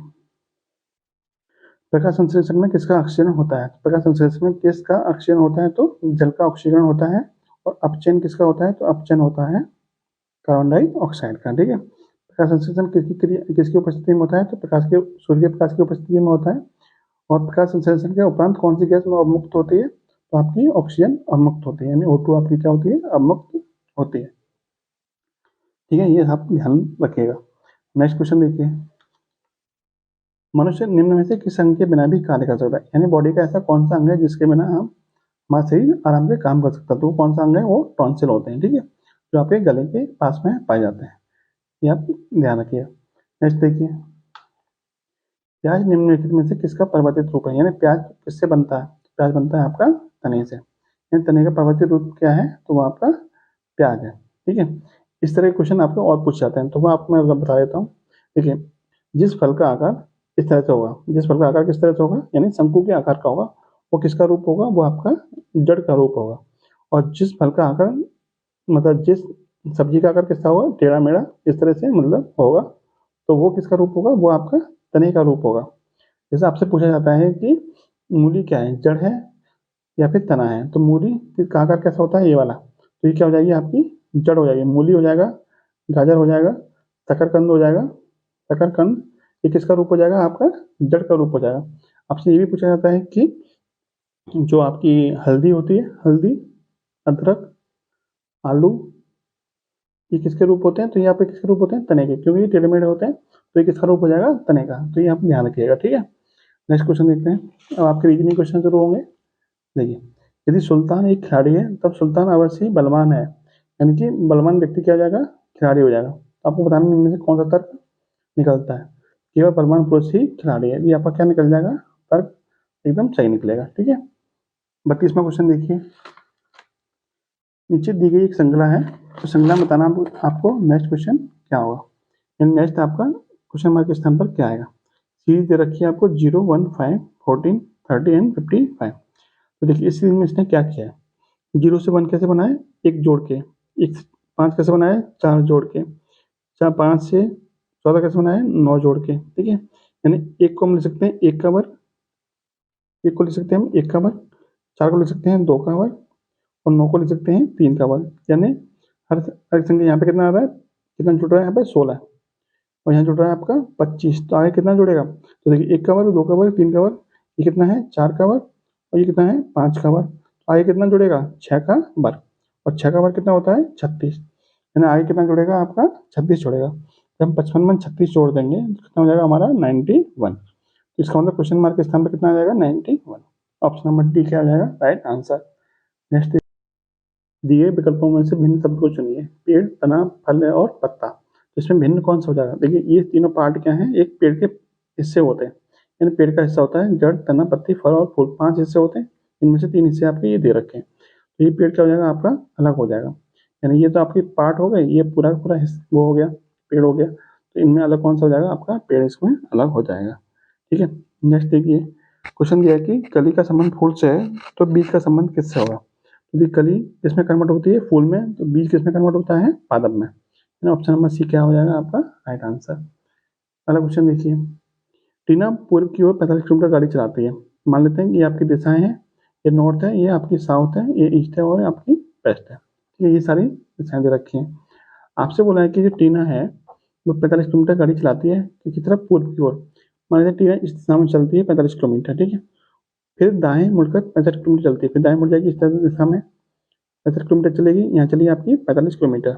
प्रकाश संश्लेषण में किसका ऑक्सीजन होता है? प्रकाश संश्लेषण में किसका ऑक्सीजन होता है? तो जल का ऑक्सीकरण होता है। और अपचयन किसका होता है? तो अपचयन होता है कार्बन डाइऑक्साइड का। ठीक है, प्रकाश संश्लेषण किसकी उपस्थिति में होता है? तो सूर्य के प्रकाश की उपस्थिति में होता है। और प्रकाश संश्लेषण के उपरांत कौन सी गैस अवमुक्त होती है? तो आपकी ऑक्सीजन अवमुक्त होती है, यानी O2 आपकी क्या होती है? अवमुक्त होती है। ठीक है, ये आप ध्यान रखिएगा। नेक्स्ट क्वेश्चन देखिए, मनुष्य निम्न में से किस अंग के बिना भी कार्य कर सकता है? यानी बॉडी का ऐसा कौन सा अंग है जिसके बिना हम हमारा शरीर आराम से काम कर सकता है? तो वो कौन सा अंग है? वो टॉन्सिल होते हैं। ठीक है, जो आपके गले के पास में पाए जाते हैं, ये आप ध्यान रखिए। नेक्स्ट देखिए, प्याज निम्नलिखित में से किसका परिवर्तित रूप है? यानी प्याज किससे बनता है? प्याज बनता है आपका तने से। यानी तने का परिवर्तित रूप क्या है? तो वो आपका प्याज है। ठीक है, इस तरह के क्वेश्चन आपको और पूछ जाते हैं, तो मैं बता देता हूँ। देखिए, जिस फल का आकार इस तरह से होगा, जिस फल का आकार किस तरह से होगा? यानी शंकु के आकार का होगा, वो किसका रूप होगा? वो आपका जड़ का रूप होगा। और जिस फल का आकार, मतलब जिस सब्जी का आकार किसका होगा? टेढ़ा मेढ़ा इस तरह से मतलब होगा, तो वो किसका रूप होगा? वो आपका तने का रूप होगा। जैसे आपसे पूछा जाता है कि मूली क्या है? जड़ है या फिर तना है? तो मूली का आकार कैसा होता है? ये वाला। तो ये क्या हो जाएगी? आपकी जड़ हो जाएगी। मूली हो जाएगा, गाजर हो जाएगा, शकरकंद हो जाएगा। शकरकंद ये किसका रूप हो जाएगा? आपका जड़ का रूप हो जाएगा। आपसे ये भी पूछा जाता है कि जो आपकी हल्दी होती है, हल्दी, अदरक, आलू, ये किसके रूप होते हैं? तो यहाँ पे किसके रूप होते हैं? तने के, क्योंकि ये टेढ़े मेढ़े होते हैं, तो ये किसका रूप हो जाएगा? तने का। तो ये आप ध्यान रखिएगा। ठीक है, नेक्स्ट क्वेश्चन देखते हैं। अब आपके रीजनिंग क्वेश्चन शुरू होंगे। देखिए, यदि सुल्तान एक खिलाड़ी है तब सुल्तान अवश्य ही बलवान है, यानी कि बलवान व्यक्ति क्या हो जाएगा? खिलाड़ी हो जाएगा। तो आपको बताना इनमें से कौन सा तर्क निकलता है? केवल बलवान पुरुष ही खिलाड़ी है, ये आपका क्या निकल जाएगा? तर्क एकदम सही निकलेगा। ठीक है, 32वां क्वेश्चन देखिए, नीचे दी गई एक श्रृंखला है, तो श्रृंखला में बताना आपको नेक्स्ट क्वेश्चन क्या होगा, यानी नेक्स्ट आपका क्वेश्चन मार्क के स्थान पर क्या आएगा। सीरीज दे रखी है आपको 0, 1, 5, 14, 30 एंड 55। तो देखिए इस सीरीज में इसने क्या किया है? 0 से 1 कैसे बनाए? एक जोड़ के। एक 5 कैसे बनाए? 4 जोड़ के। 5 से 14 कैसे बनाए? 9 जोड़ के। ठीक है, यानी एक को हम लिख सकते हैं 1 का वर्ग, एक को लिख सकते हैं हम 1 का वर्ग, 4 को लिख सकते हैं 2 का वर्ग, और 9 को लिख सकते हैं 3 का वर्ग। यानी हर हर संख्या यहाँ पे कितना आ रहा है? कितना जुड़ रहा है? यहाँ पे 16, और यहाँ जुड़ रहा है आपका 25। तो आगे कितना जुड़ेगा? तो देखिए 1 का वर्ग, 2 का वर्ग, 3 का वर्ग, ये कितना है? 4 का वर्ग, और ये कितना है? 5 का वर्ग। तो आगे कितना जुड़ेगा? 6 का वर्ग, और 6 का वर्ग कितना होता है? 36। यानी आगे कितना जुड़ेगा? आपका 26 जुड़ेगा। जब हम 55 में 36 जोड़ देंगे तो कितना हो जाएगा हमारा? 91। इसका मतलब क्वेश्चन मार्क के स्थान पर कितना आ जाएगा? 91। ऑप्शन नंबर डी क्या आ जाएगा? Right answer. नेक्स्ट दिए विकल्पों में से भिन्न शब्द को चुनिए। पेड़, तना, फल और पत्ता। तो इसमें भिन्न कौन सा हो जाएगा? देखिए ये तीनों पार्ट क्या हैं, एक पेड़ के हिस्से होते हैं, यानी पेड़ का हिस्सा होता है जड़, तना, पत्ती, फल और फूल, 5 हिस्से होते हैं। इनमें से 3 हिस्से आपके ये दे रखे हैं, तो ये पेड़ क्या हो जाएगा आपका? अलग हो जाएगा। यानी ये तो आपकी पार्ट हो गए, ये पूरा का पूरा वो हो गया, पेड़ हो गया, तो इनमें अलग कौन सा हो जाएगा आपका? पेड़ इसमें अलग हो जाएगा। ठीक है, नेक्स्ट देखिए, क्वेश्चन दिया है कि कली का संबंध फूल से है तो बीज का संबंध किससे होगा? तो कली किसमें कन्वर्ट होती है? फूल में। तो बीज किसमें कन्वर्ट होता है? पादप में। ऑप्शन नंबर सी क्या हो जाएगा आपका राइट आंसर। अगला क्वेश्चन देखिए, टीना पूर्व की ओर 45 किलोमीटर गाड़ी चलाती है। मान लेते हैं कि ये आपकी दिशाएं हैं, ये नॉर्थ है, ये आपकी साउथ है, ये ईस्ट है और आपकी वेस्ट है। ठीक है, ये सारी दिशाएं दे रखी हैं। आपसे बोला है कि जो टीना है वो 45 किलोमीटर गाड़ी चलाती है किसकी तरफ? पूर्व की ओर। मान लेते हैं टीना इस दिशा में चलती है 45 किलोमीटर, ठीक है, फिर दाएं मुड़कर 65 किलोमीटर चलती है, फिर दाएं मुड़ जाएगी इस दिशा में 65 किलोमीटर चलेगी, यहाँ चलिए आपकी 45 किलोमीटर,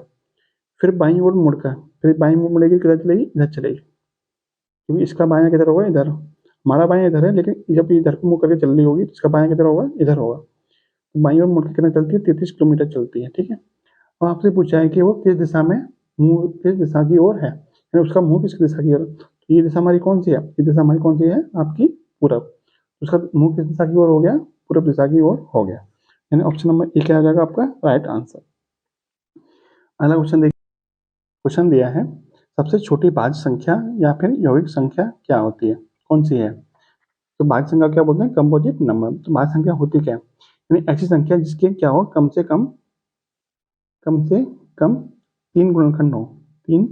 फिर बाईं ओर मुड़कर, फिर बाईं ओर मुड़ेगी, किधर चलेगी? इधर चलेगी, क्योंकि इसका बायां किधर होगा? इधर। हमारा बायां इधर है, लेकिन जब इधर को मुड़ करके चल रही होगी तो इसका बायां किधर होगा? इधर होगा। तो बाईं ओर मुड़ के कितना चलती है? 33 किलोमीटर चलती है। ठीक है, और आपसे पूछा है कि वो किस दिशा में मुंह, किस दिशा की ओर है, यानी उसका मुंह किस दिशा की ओर? तो ये दिशा हमारी कौन सी है? ये दिशा हमारी कौन सी है? आपकी पूरब। उसका मुंह किस दिशा की ओर हो गया? पूरब दिशा की ओर हो गया, यानी ऑप्शन नंबर ए क्या हो जाएगा आपका राइट आंसर। अगला क्वेश्चन देखिए, क्वेश्चन दिया है सबसे छोटी भाज्य संख्या या फिर यौगिक संख्या क्या होती है? कौन सी है? तो भाज्य संख्या क्या बोलते हैं? Composite number. तो भाज्य संख्या होती क्या है? यानी ऐसी संख्या जिसके क्या हो? कम से कम 3 गुणनखंड हो, 3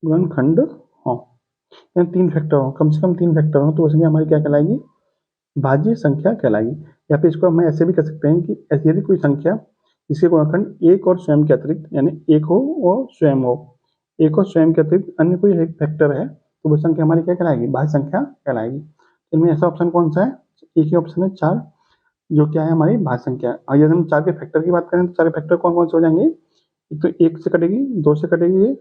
गुणनखंड हो, या 3 फैक्टर हो, कम से कम 3 फैक्टर हो, तो वो संख्या हमारी क्या कहलाएगी? भाज्य संख्या कहलाएगी। या फिर इसको हम ऐसे भी कर सकते हैं कि ऐसी यदि कोई संख्या जिसके गुणनखंड एक और स्वयं के अतिरिक्त, यानी एक हो और स्वयं हो, एक और स्वयं के अतिरिक्त अन्य कोई एक फैक्टर है, तो वो संख्या हमारी क्या कहलाएगी? भाज्य संख्या कहलाएगी। इनमें ऐसा ऑप्शन कौन सा है? एक ही ऑप्शन है 4, जो क्या है हमारी भाज्य संख्या। और यदि हम 4 के फैक्टर की बात करें तो 4 के फैक्टर कौन कौन से हो जाएंगे? एक तो 1 से कटेगी, 2 से कटेगी ये,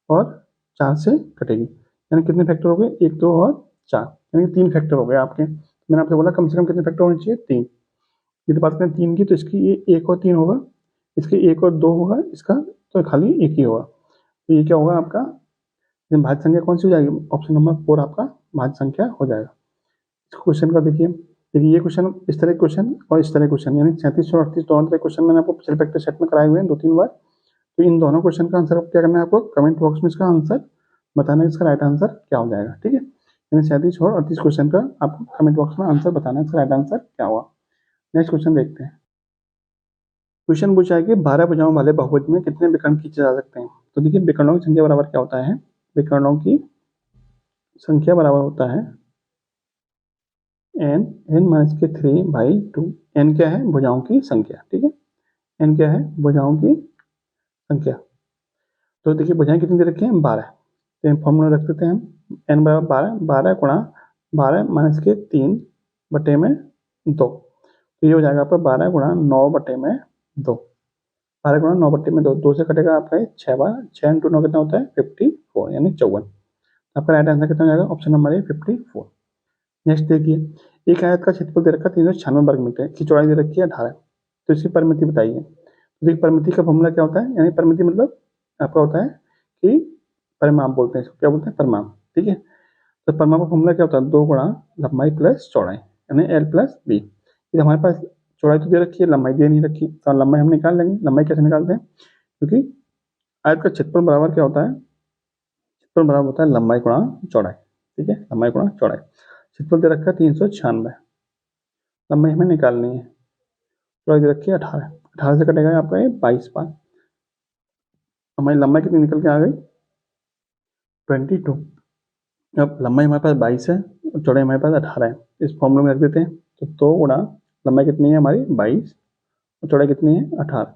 और 4 से कटेगी, यानी कितने फैक्टर हो गए? 1, 2 और 4, यानी 3 फैक्टर हो गए आपके। मैंने आपसे बोला कम से कम कितने फैक्टर होने चाहिए? 3। यदि बात करें 3 की, तो इसकी ये 1 और 3 होगा, इसके 1 और 2 होगा, इसका तो खाली 1 ही होगा। तो ये क्या होगा आपका? भाज्य संख्या कौन सी हो जाएगी? ऑप्शन नंबर 4 आपका भाज्य संख्या हो जाएगा। इस क्वेश्चन का देखिए, ये क्वेश्चन, इस तरह क्वेश्चन और इस तरह क्वेश्चन, यानी 37 और 38 दोनों तरह क्वेश्चन मैंने आपको पिछले प्रैक्टिस सेट में कराए हुए हैं 2-3 बार। तो इन दोनों क्वेश्चन का आंसर क्या करना है आपको? कमेंट बॉक्स में इसका आंसर बताना है, इसका राइट आंसर क्या हो जाएगा। ठीक है, यानी 37 और 38 क्वेश्चन का आपको कमेंट बॉक्स में आंसर बताना है, इसका राइट आंसर क्या हुआ। नेक्स्ट क्वेश्चन देखते हैं। क्वेश्चन पूछा है कि 12 भुजाओं वाले बहुभुज में कितने विकर्ण खींचे जा सकते हैं? तो देखिए विकर्णों की संख्या बराबर क्या होता है? विकर्णों की संख्या बराबर होता है n-3/2। n क्या है? भुजाओं की संख्या। ठीक है, n क्या है? भुजाओं की संख्या। तो देखिए भुजाएं कितनी दे रखी हैं? 12। तो फॉर्मूला रख देते हैं हम, n बराबर 12, 12 गुणा 12 माइनस के 3 बटे में 2, तो ये हो जाएगा आपका 12 गुणा 9 बटे में 2, 12 गुणा 9 बटे में 2, 2 से कटेगा आपका 6 बार, 6 इंटू 9 कितना होता है? 54, यानी 54। आपका राइट आंसर कितना हो जाएगा? Option number A 54। नेक्स्ट देखिए, एक आयत का क्षेत्रफल दे रखा है 396 वर्ग मीटर, की चौड़ाई दे रखी है 18, तो इसकी परिमिति बताइए। तो देखिए परिमिति का फॉर्मूला क्या होता है? यानी परिमिति मतलब आपका होता है कि परिमाप बोलते हैं इसको, क्या बोलते हैं? परिमाप। ठीक है, तो परिमाप का फॉर्मूला क्या होता है? 2 गुणा लंबाई प्लस चौड़ाई, यानी l प्लस बी। हमारे पास चौड़ाई तो दे रखी है, लंबाई दे नहीं रखी, तो लंबाई हम निकाल लेंगे। लंबाई कैसे निकालते हैं? क्योंकि आयत का क्षेत्रफल बराबर क्या होता है? क्षेत्रफल बराबर होता है लंबाई गुणा चौड़ाई। ठीक है, लंबाई गुणा चौड़ाई। क्षेत्रफल दे रखा है 396, लंबाई हमें निकालनी है, चौड़ाई दे रखी है 18, 18 से कटेगा आपका ये 22 बार, हमारी लंबाई कितनी निकल के आ गई? 22। अब लंबाई हमारे पास 22 है और चौड़ाई हमारे पास 18 है, इस फॉर्मूले में रख देते हैं। तो 2 गुणा लंबाई कितनी है हमारी? 22, और चौड़ाई कितनी है? 18।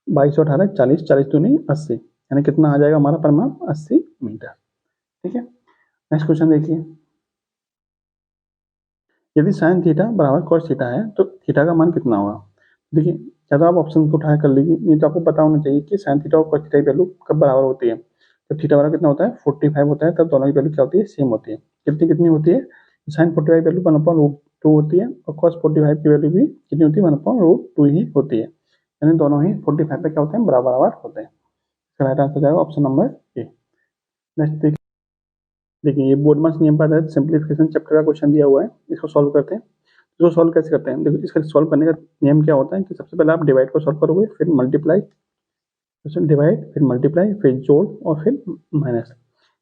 22 और 18 40, 40 दूनी 80, यानी कितना आ जाएगा हमारा परिमाप? 80 मीटर। ठीक है, नेक्स्ट क्वेश्चन देखिए, यदि साइन थीटा बराबर कॉस थीटा है तो थीटा का मान कितना होगा? देखिए या तो आप ऑप्शन को उठाया कर लीजिए, नहीं तो आपको पता होना चाहिए कि साइन थीटा और कॉस थीटा की वैल्यू कब बराबर होती है। तो थीटा बराबर कितना होता है? 45 होता है, तब दोनों की वैल्यू क्या होती है? सेम होती है। कितनी कितनी होती है? साइन 45 वैल्यू 1/√2 होती है, और कॉस 45 की वैल्यू भी कितनी होती है? 1/√2 ही होती है। यानी दोनों ही 45 पे क्या होते हैं, बराबर बराबर होते हैं। इसका राइट आंसर हो जाएगा ऑप्शन नंबर ए। नेक्स्ट देखिए ये बोडमस नियम पर आधारित सिंप्लीफिकेशन चैप्टर का क्वेश्चन दिया हुआ है, इसको सॉल्व करते हैं। इसको सॉल्व कैसे करते हैं, देखो इसका सॉल्व करने का नियम क्या होता है कि सबसे पहले आप डिवाइड को सॉल्व करोगे, फिर मल्टीप्लाई, डिवाइड फिर मल्टीप्लाई फिर जोड़ और फिर माइनस,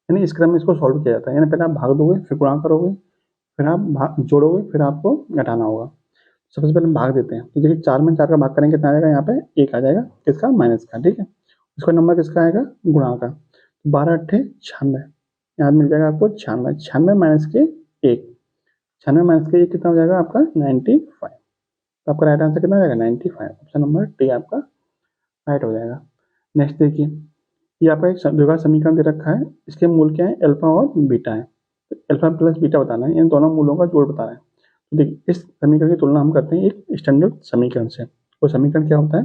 यानी इस क्रम में इसको सॉल्व किया जाता है। यानी पहले आप भाग दोगे, फिर गुणा करोगे, फिर आप जोड़ोगे, फिर आपको घटाना होगा। सबसे पहले भाग देते हैं, तो देखिए 4 में 4 का भाग करेंगे कितना आ जाएगा, यहाँ पे 1 आ जाएगा, किसका, माइनस का, ठीक है। उसका नंबर किसका आएगा, गुणा का, 12 अट्ठे 96, यहाँ मिल जाएगा आपको 96, 96 माइनस के 1, 96 माइनस के 1 कितना हो जाएगा आपका 95। तो आपका राइट आंसर कितना हो जाएगा 95, ऑप्शन नंबर डी आपका राइट हो जाएगा। नेक्स्ट देखिए ये आपका एक द्विघात समीकरण दे रखा है, इसके मूल क्या है, अल्फा और बीटा है। तो अल्फा प्लस बीटा बताना है, इन दोनों मूलों का जोड़ बताना है। तो देखिए इस समीकरण की तुलना हम करते हैं एक स्टैंडर्ड समीकरण से। वो समीकरण क्या होता है,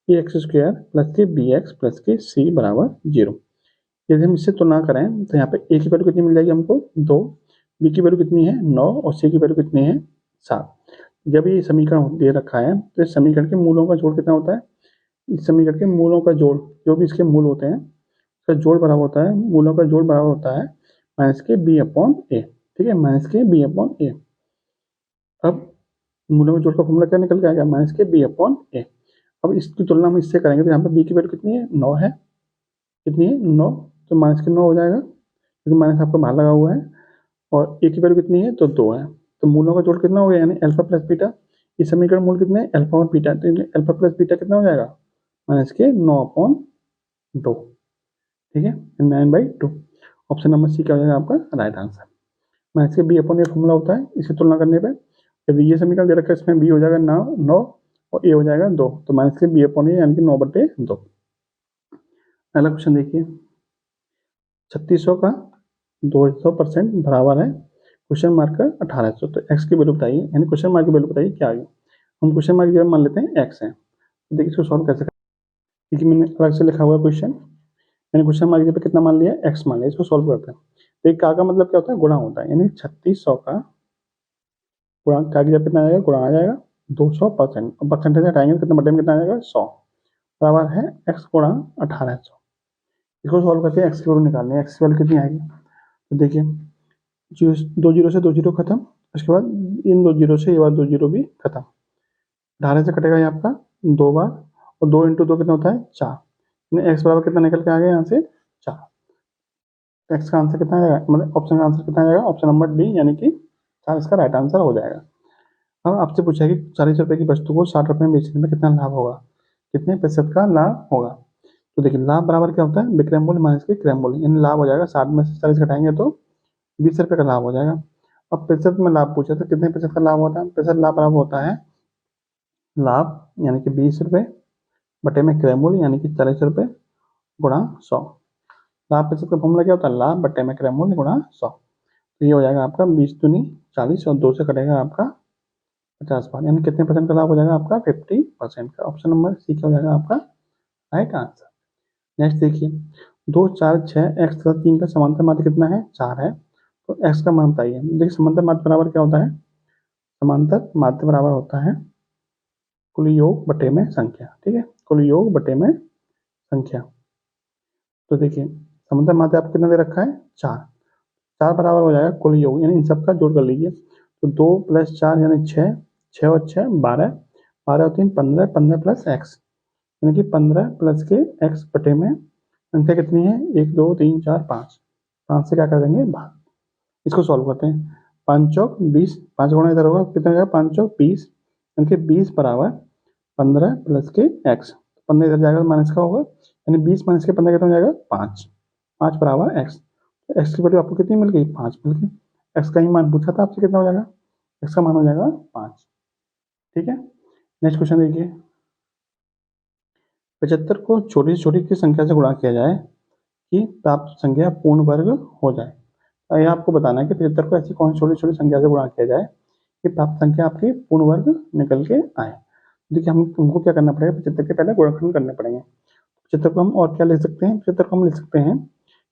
ए एक्स स्क्वायर प्लस के बी एक्स प्लस के सी बराबर 0। यदि हम इससे तुलना करें तो यहाँ पे ए की वैल्यू कितनी मिल जाएगी हमको 2, बी की वैल्यू कितनी है 9 और सी की वैल्यू कितनी है 7। जब ये समीकरण दे रखा है तो इस समीकरण के मूलों का जोड़ कितना होता है, इस समीकरण के मूलों का जोड़, जो भी इसके मूल होते हैं उसका जोड़ बराबर होता है, मूलों का जोड़ बराबर होता है माइनस के बी अपॉन ए, ठीक है, माइनस के बी अपॉन ए। अब मूलों के जोड़ का फॉर्मूला क्या निकल के आएगा, माइनस के बी अपॉन ए। अब इसकी तुलना हम इससे करेंगे तो यहाँ पर बी की वैल्यू कितनी है 9 है, कितनी है 9, तो माइनस के 9 हो जाएगा क्योंकि माइनस आपका बाहर लगा हुआ है, और ए की वैल्यू कितनी है तो 2 है, तो मूलों का जोड़ कितना हो गया, यानी अल्फा प्लस बीटा। इस समीकरण मूल कितने हैं, अल्फा और बीटा, तो अल्फा प्लस बीटा कितना हो जाएगा माइनस के 9/2, ठीक है, 9/2। ऑप्शन नंबर सी क्या हो जाएगा आपका राइट आंसर। माइनस के बी अपॉन ए फॉर्मूला होता है, इसकी तुलना करने पे यदि ये समीकरण दे रखा है इसमें बी हो जाएगा 9 और ए हो जाएगा 2, तो माइनस के बी अपॉन ए यानी कि 9/2। अगला क्वेश्चन देखिए 3600 का 200% बराबर है क्वेश्चन मार्क का 1800, तो एक्स की वैल्यू बताइए, यानी क्वेश्चन मार्क की वैल्यू बताइए क्या आ गई। हम क्वेश्चन मार्क की जगह मान लेते हैं एक्स है, तो देखिए इसको सॉल्व कैसे करें, क्योंकि मैंने अलग से लिखा हुआ है क्वेश्चन, मैंने क्वेश्चन मार्क की जगह कितना मान लिया, एक्स मान लिया। इसको सॉल्व करते हैं, तो एक का मतलब क्या होता है, गुणा होता है, यानी 3600 का गुणा का की जगह कितना आ जाएगा, गुणा आ जाएगा 200%, और परसेंटेज हटाएंगे तो कितना बटे में कितना आ जाएगा 100, बराबर है एक्स गुणा 1800। इसको सॉल्व करके एक्स की वैल्यू निकालनी है, एक्स की वैल्यू कितनी आएगी, तो देखिए 2 जीरो से 2 जीरो खत्म, उसके बाद इन 2 जीरो से ये बार 2 जीरो भी खत्म, 18 से कटेगा ये आपका 2 बार, और 2 × 2 कितना होता है 4, एक्स बराबर कितना निकल के आ गया यहाँ से 4। एक्स का आंसर कितना आएगा, मतलब ऑप्शन का आंसर कितना आएगा, ऑप्शन नंबर डी यानी कि 4 इसका राइट आंसर हो जाएगा। अब आपसे पूछा है कि 40 रुपए की वस्तु को 60 रुपए में बेचने में कितना लाभ होगा, कितने प्रतिशत का लाभ होगा। तो देखिए लाभ बराबर क्या होता है, विक्रय मूल्य माइनस के क्रय मूल्य, यानी लाभ हो जाएगा 60 में से 40 घटाएंगे तो 20 रुपये का लाभ हो जाएगा। अब प्रतिशत में लाभ पूछा तो कितने प्रतिशत का लाभ होता है, प्रतिशत लाभ बराबर होता है लाभ यानी कि 20 रुपये बटे में क्रय मूल्य यानी कि 40 रुपये गुणा 100। लाभ प्रतिशत का फॉर्मूला क्या होता है, लाभ बटे में क्रय मूल्य गुणा 100, तो ये हो जाएगा आपका 20 दूनी 40 और 2 से कटेगा आपका 50 बार, यानी कितने परसेंट का लाभ हो जाएगा आपका 50% का। ऑप्शन नंबर सी क्या हो जाएगा आपका राइट आंसर। नेक्स्ट देखिए 2 4 6 एक्स तथा 3 का समांतर माध्य कितना है 4 है, तो एक्स का मान बताइए। देखिए समांतर माध्य बराबर क्या होता है, समांतर माध्य बराबर होता है कुल योग बटे में संख्या, ठीक है, कुल योग बटे में संख्या। तो देखिए समांतर माध्य आपको कितना दे रखा है 4, 4 बराबर हो जाएगा कुल योग, यानी इन सबका जोड़ कर लीजिए, तो 2 + 4 यानी 6, 6 और 6 12, 12 और 3 15, 15 प्लस एक्स यानी कि 15 प्लस के एक्स बटे में संख्या कितनी है 1 2 3 4 5, 5 से क्या कर देंगे भाग। इसको सॉल्व करते हैं, 5 चौक 20, 5 गुणा इधर होगा कितना हो जाएगा 5 चौक 20, यानी कि 20 बराबर 15 प्लस के एक्स, 15 इधर जाएगा तो माइनस का होगा, यानी 20 माइनस के 15 कितना हो जाएगा 5, 5 बराबर एक्स। तो एक्स की वैल्यू आपको कितनी मिल गई 5 मिल गई, एक्स का ही मान पूछा था आपसे, कितना हो जाएगा एक्स का मान हो जाएगा 5, ठीक है। नेक्स्ट क्वेश्चन देखिए 75 को छोटी से छोटी किस संख्या से गुणा किया जाए कि प्राप्त संख्या पूर्ण वर्ग हो जाए। तो यह आपको बताना है कि 75 को ऐसी कौन सी छोटी छोटी संख्या से गुणा किया जाए कि प्राप्त संख्या आपकी पूर्ण वर्ग निकल के आए। देखिए हमको क्या करना पड़ेगा, 75 के पहले गुणनखंड करने पड़ेंगे। 75 को हम और क्या लिख सकते हैं, 75 को हम लिख सकते हैं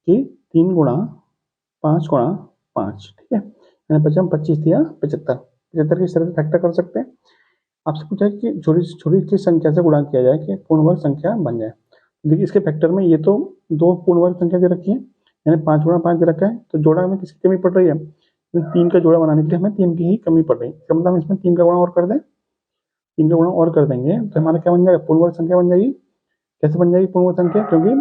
कि 3 गुणा 5 गुणा 5, ठीक है, यानी 25 दिया 75, 75 की इस तरह से फैक्टर कर सकते हैं। आपसे पूछा है कि छोटी से छोटी किस संख्या से गुणा किया जाए कि पूर्ण वर्ग संख्या बन जाए। देखिए इसके फैक्टर में ये तो दो पूर्ण वर्ग संख्या दे रखी है, यानी 5 गुणा 5 दे रखा है, तो जोड़ा में किसकी कमी पड़ रही है? 3 का जोड़ा बनाने के लिए हमें 3 की ही कमी पड़ रही है। इसका मतलब हम इसमें 3 का गुणा और कर दें, 3 का गुणा और कर देंगे तो हमारा क्या बन जाएगा? पूर्ण वर्ग संख्या बन जाएगी। कैसे बन जाएगी पूर्ण वर्ग संख्या? क्योंकि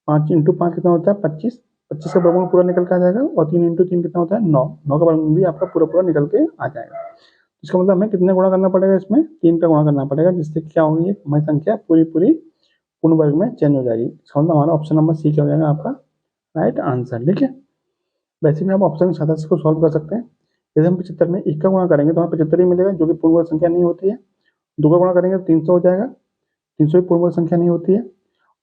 5 इंटू 5 कितना होता है? 25। 25 का वर्गमूल पूरा निकल के आ जाएगा, और 3 इंटू 3 कितना होता है? 9। 9 का वर्गमूल भी आपका पूरा पूरा निकल के आ जाएगा। इसका मतलब हमें कितने गुणा करना पड़ेगा? इसमें 3 का गुणा करना पड़ेगा, जिससे क्या होगी? हमारी संख्या पूरी पूरी पूर्ण वर्ग में चेंज हो जाएगी। इसका मतलब हमारा ऑप्शन नंबर सी क्या हो जाएगा आपका राइट आंसर। ठीक है, वैसे भी आप ऑप्शन सादा को सॉल्व कर सकते हैं। यदि हम 75 में 1 का गुणा करेंगे तो हमें 75 ही मिलेगा, जो कि पूर्ण वर्ग संख्या नहीं होती है। 2 का गुणा करेंगे तो 300 हो जाएगा, 300 भी पूर्ण वर्ग संख्या नहीं होती है।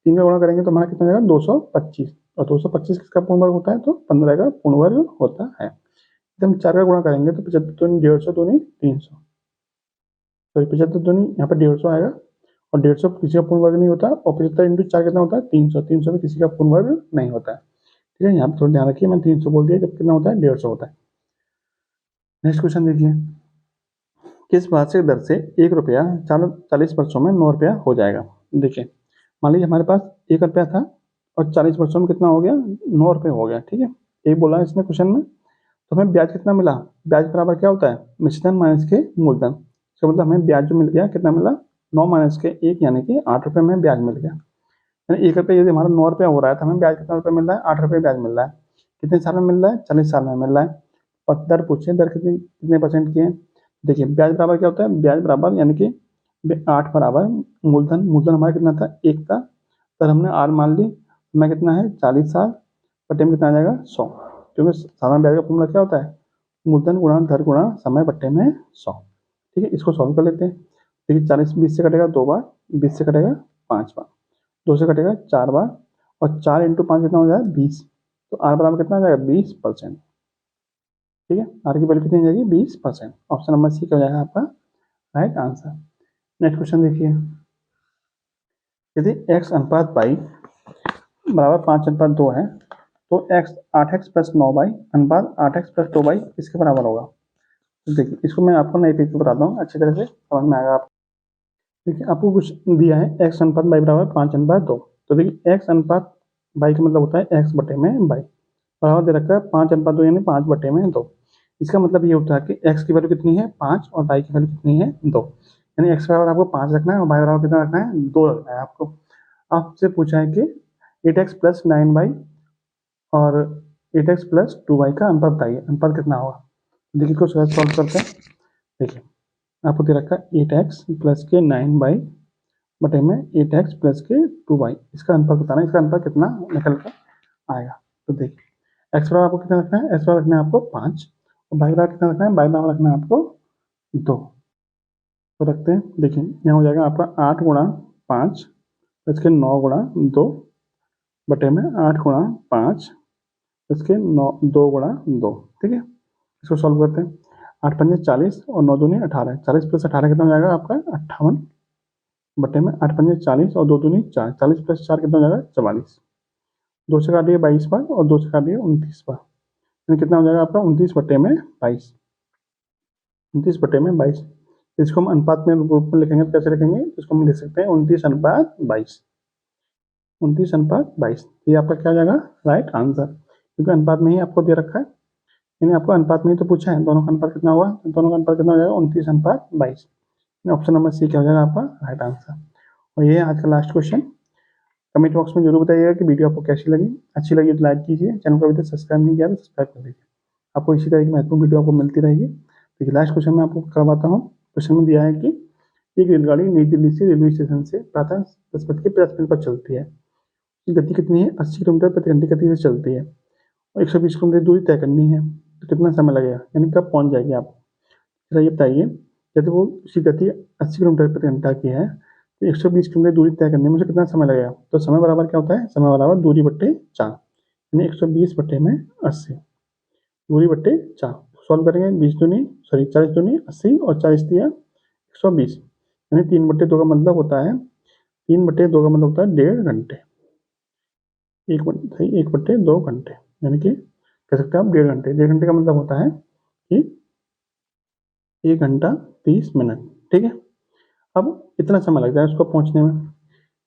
3 का गुणा करेंगे तो हमारा कितना हो जाएगा? 225, और 225 किसका पूर्ण वर्ग होता है? तो 15 का पूर्ण वर्ग होता है। यदि हम 4 का गुणा करेंगे तो 75 दूनी 150 दूनी 300, तो 75 दूनी यहाँ पर 150 आएगा, और 150 किसी का पूर्ण वर्ग नहीं होता, और 75 इंटू 4 कितना होता है? 300। 300 भी किसी का पूर्ण वर्ग नहीं होता है। ठीक है, यहाँ पर थोड़ा ध्यान रखिए, मैंने 300 बोल दिया, जब कितना होता है? 150 होता है। नेक्स्ट क्वेश्चन देखिए, किस वार्षिक दर से 1 रुपया 40 वर्षों में 9 रुपया हो जाएगा? देखिए मान लीजिए हमारे पास 1 रुपया था, और 40 वर्षों में कितना हो गया? 9 रुपये हो गया। ठीक है, यही बोला है इसने क्वेश्चन में। तो हमें ब्याज कितना मिला? ब्याज बराबर क्या होता है? निश्चित माइनस के मूलधन। इसका मतलब हमें ब्याज जो मिल गया कितना मिला? 9 माइनस के 1, यानी कि 8 रुपये में ब्याज मिल गया। यानी 1 रुपये यदि हमारा 9 रुपया हो रहा है तो हमें ब्याज कितना रुपये मिल रहा है? 8 रुपये ब्याज मिल रहा है। कितने साल में मिल रहा है? 40 साल में मिल रहा है। और दर पूछिए, दर कितने परसेंट की है? देखिए ब्याज बराबर क्या होता है? ब्याज बराबर यानी कि 8 बराबर मूलधन। मूलधन हमारा कितना था? 1 था। सर हमने आर मान ली, मैं कितना है? 40 साल बटे में कितना आ जाएगा? 100। क्योंकि साधारण ब्याज का फॉर्मूला क्या होता है? मूलधन गुणा दर गुणा समय बट्टे में 100। ठीक है, इसको सॉल्व कर लेते हैं। देखिए 40 20 से कटेगा 2 बार, 20 से कटेगा 5 बार, 2 से कटेगा 4 बार, और 4 इंटू 5 कितना हो जाएगा? 20। तो आर बराबर कितना आ जाएगा? 20%। ठीक है, आर की वैल्यू कितनी आ जाएगी? 20%। ऑप्शन नंबर सी क्या हो जाएगा आपका राइट आंसर। नेक्स्ट क्वेश्चन देखिए, यदि x अनुपात y बराबर 5:2 है, तो x 8x प्लस 9y अनुपात 8x प्लस 2y इसके बराबर होगा। तो देखिए इसको मैं आपको नई तरीके से बताता हूँ, अच्छी तरह से समझ में आएगा आपको। देखिए आपको कुछ दिया है x अनुपात y बराबर 5:2। तो देखिए x अनुपात y का मतलब होता है x बटे में y, बराबर दे रखा है 5:2 यानी 5 बटे में 2। इसका मतलब ये होता है कि x की वैल्यू कितनी है? 5, और y की वैल्यू कितनी है? 2। यानी x बराबर आपको 5 रखना है, और y बराबर कितना रखना है? 2 रखना है आपको। आपसे पूछा है कि 8x प्लस 9y और 8x प्लस 2y का अनुपात बताइए, अनुपात कितना होगा? देखिए इसको सॉल्व करते हैं। देखिए आपको दे रखा है 8x प्लस के 9y बटे में 8x प्लस के 2y, इसका अनुपात बताना है, इसका अनुपात कितना निकल कर आएगा। तो देखिए x बराबर आपको कितना रखना है? x बराबर रखना है आपको 5, और y बराबर कितना रखना है? y बराबर रखना है आपको 2। तो रखते हैं, देखिए यहाँ हो जाएगा आपका 8 गुणा 5 प्लस के 9 गुणा 2 बटे में 8 गुणा 5 इसके 9 2 गुणा 2। ठीक है, इसको सॉल्व करते हैं। 8 पंजे 40 और 9 दूनी 18, 40 प्लस 18 कितना हो जाएगा आपका? 58 बटे में 8 पंजे 40 और 2 दूनी 4, 40 प्लस 4 कितना हो जाएगा? 44। 2 से काटिए 22 बार, और 2 से काटिए 29 बार, यानी कितना हो जाएगा आपका? 29 बटे में 22। 29 बटे में 22। इसको हम अनुपात में रूप में लिखेंगे तो कैसे लिखेंगे? इसको हम लिख सकते हैं 29:22। 29:22, ये आपका क्या हो जाएगा राइट आंसर, क्योंकि अनुपात में ही आपको दे रखा है, यानी आपको अनुपात में ही तो पूछा है। दोनों का अनुपात कितना होगा? दोनों का अनुपात कितना हो जाएगा? 29:22। ऑप्शन नंबर सी क्या हो जाएगा आपका राइट आंसर। और ये है आज का लास्ट क्वेश्चन। कमेंट बॉक्स में जरूर बताइएगा कि वीडियो आपको कैसी लगी। अच्छी लगी तो लाइक कीजिए, चैनल को अभी तक सब्सक्राइब नहीं किया तो सब्सक्राइब कर लीजिए। आपको इसी तरह की महत्वपूर्ण वीडियो आपको मिलती रहेगी। देखिए लास्ट क्वेश्चन में आपको करवाता हूँ। क्वेश्चन में दिया है कि एक रेलगाड़ी नई दिल्ली से रेलवे स्टेशन से प्रातः 10:50 पर चलती है। गति कितनी है? 80 किलोमीटर प्रति घंटे गति से चलती है, और 120 किलोमीटर दूरी तय करनी है, तो कितना समय लगेगा? यानी कब पहुंच जाएगी आप? जरा ये बताइए, यदि वो उसकी गति 80 किलोमीटर प्रति घंटा की है तो 120 किलोमीटर दूरी तय करने में उसे कितना समय लगेगा? तो समय बराबर क्या होता है? समय बराबर दूरी बट्टे 4, यानी 120 बट्टे में 80, दूरी बट्टे 4। सॉल्व करेंगे 40 दूनी 80, और 40 दिया 120, यानी 3/2 का मतलब होता है 3/2 का मतलब होता है 1.5 घंटे। 1/2 घंटे, यानी कि कह सकते हैं आप 1.5 घंटे। 1.5 घंटे का मतलब होता है कि 1 घंटा 30 मिनट। ठीक है। अब इतना समय लग जाएगा उसको पहुंचने में,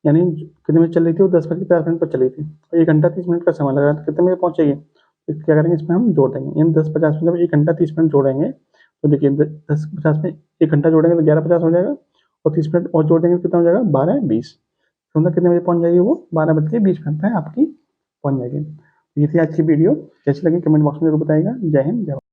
यानी कितने बजे चल रही थी वो 10:50 पर चली थी, तो 1 घंटा 30 मिनट का समय लगा, तो कितने बजे पहुंचेगी? तो क्या करेंगे, इसमें हम जोड़ देंगे, यानी 10:50 में जब 1 घंटा 30 मिनट जोड़ेंगे तो देखिए 10:50 में 1 घंटा जोड़ेंगे तो 11:50 हो जाएगा, और 30 मिनट और जोड़ देंगे तो कितना हो जाएगा 12:20। तो मतलब कितने बजे पहुंच जाएगी वो? 12:20 पर आपकी पहुंच जाएगी। ये थी आज की वीडियो, कैसी लगी कमेंट बॉक्स में जरूर बताइएगा। जय हिंद, जय भारत।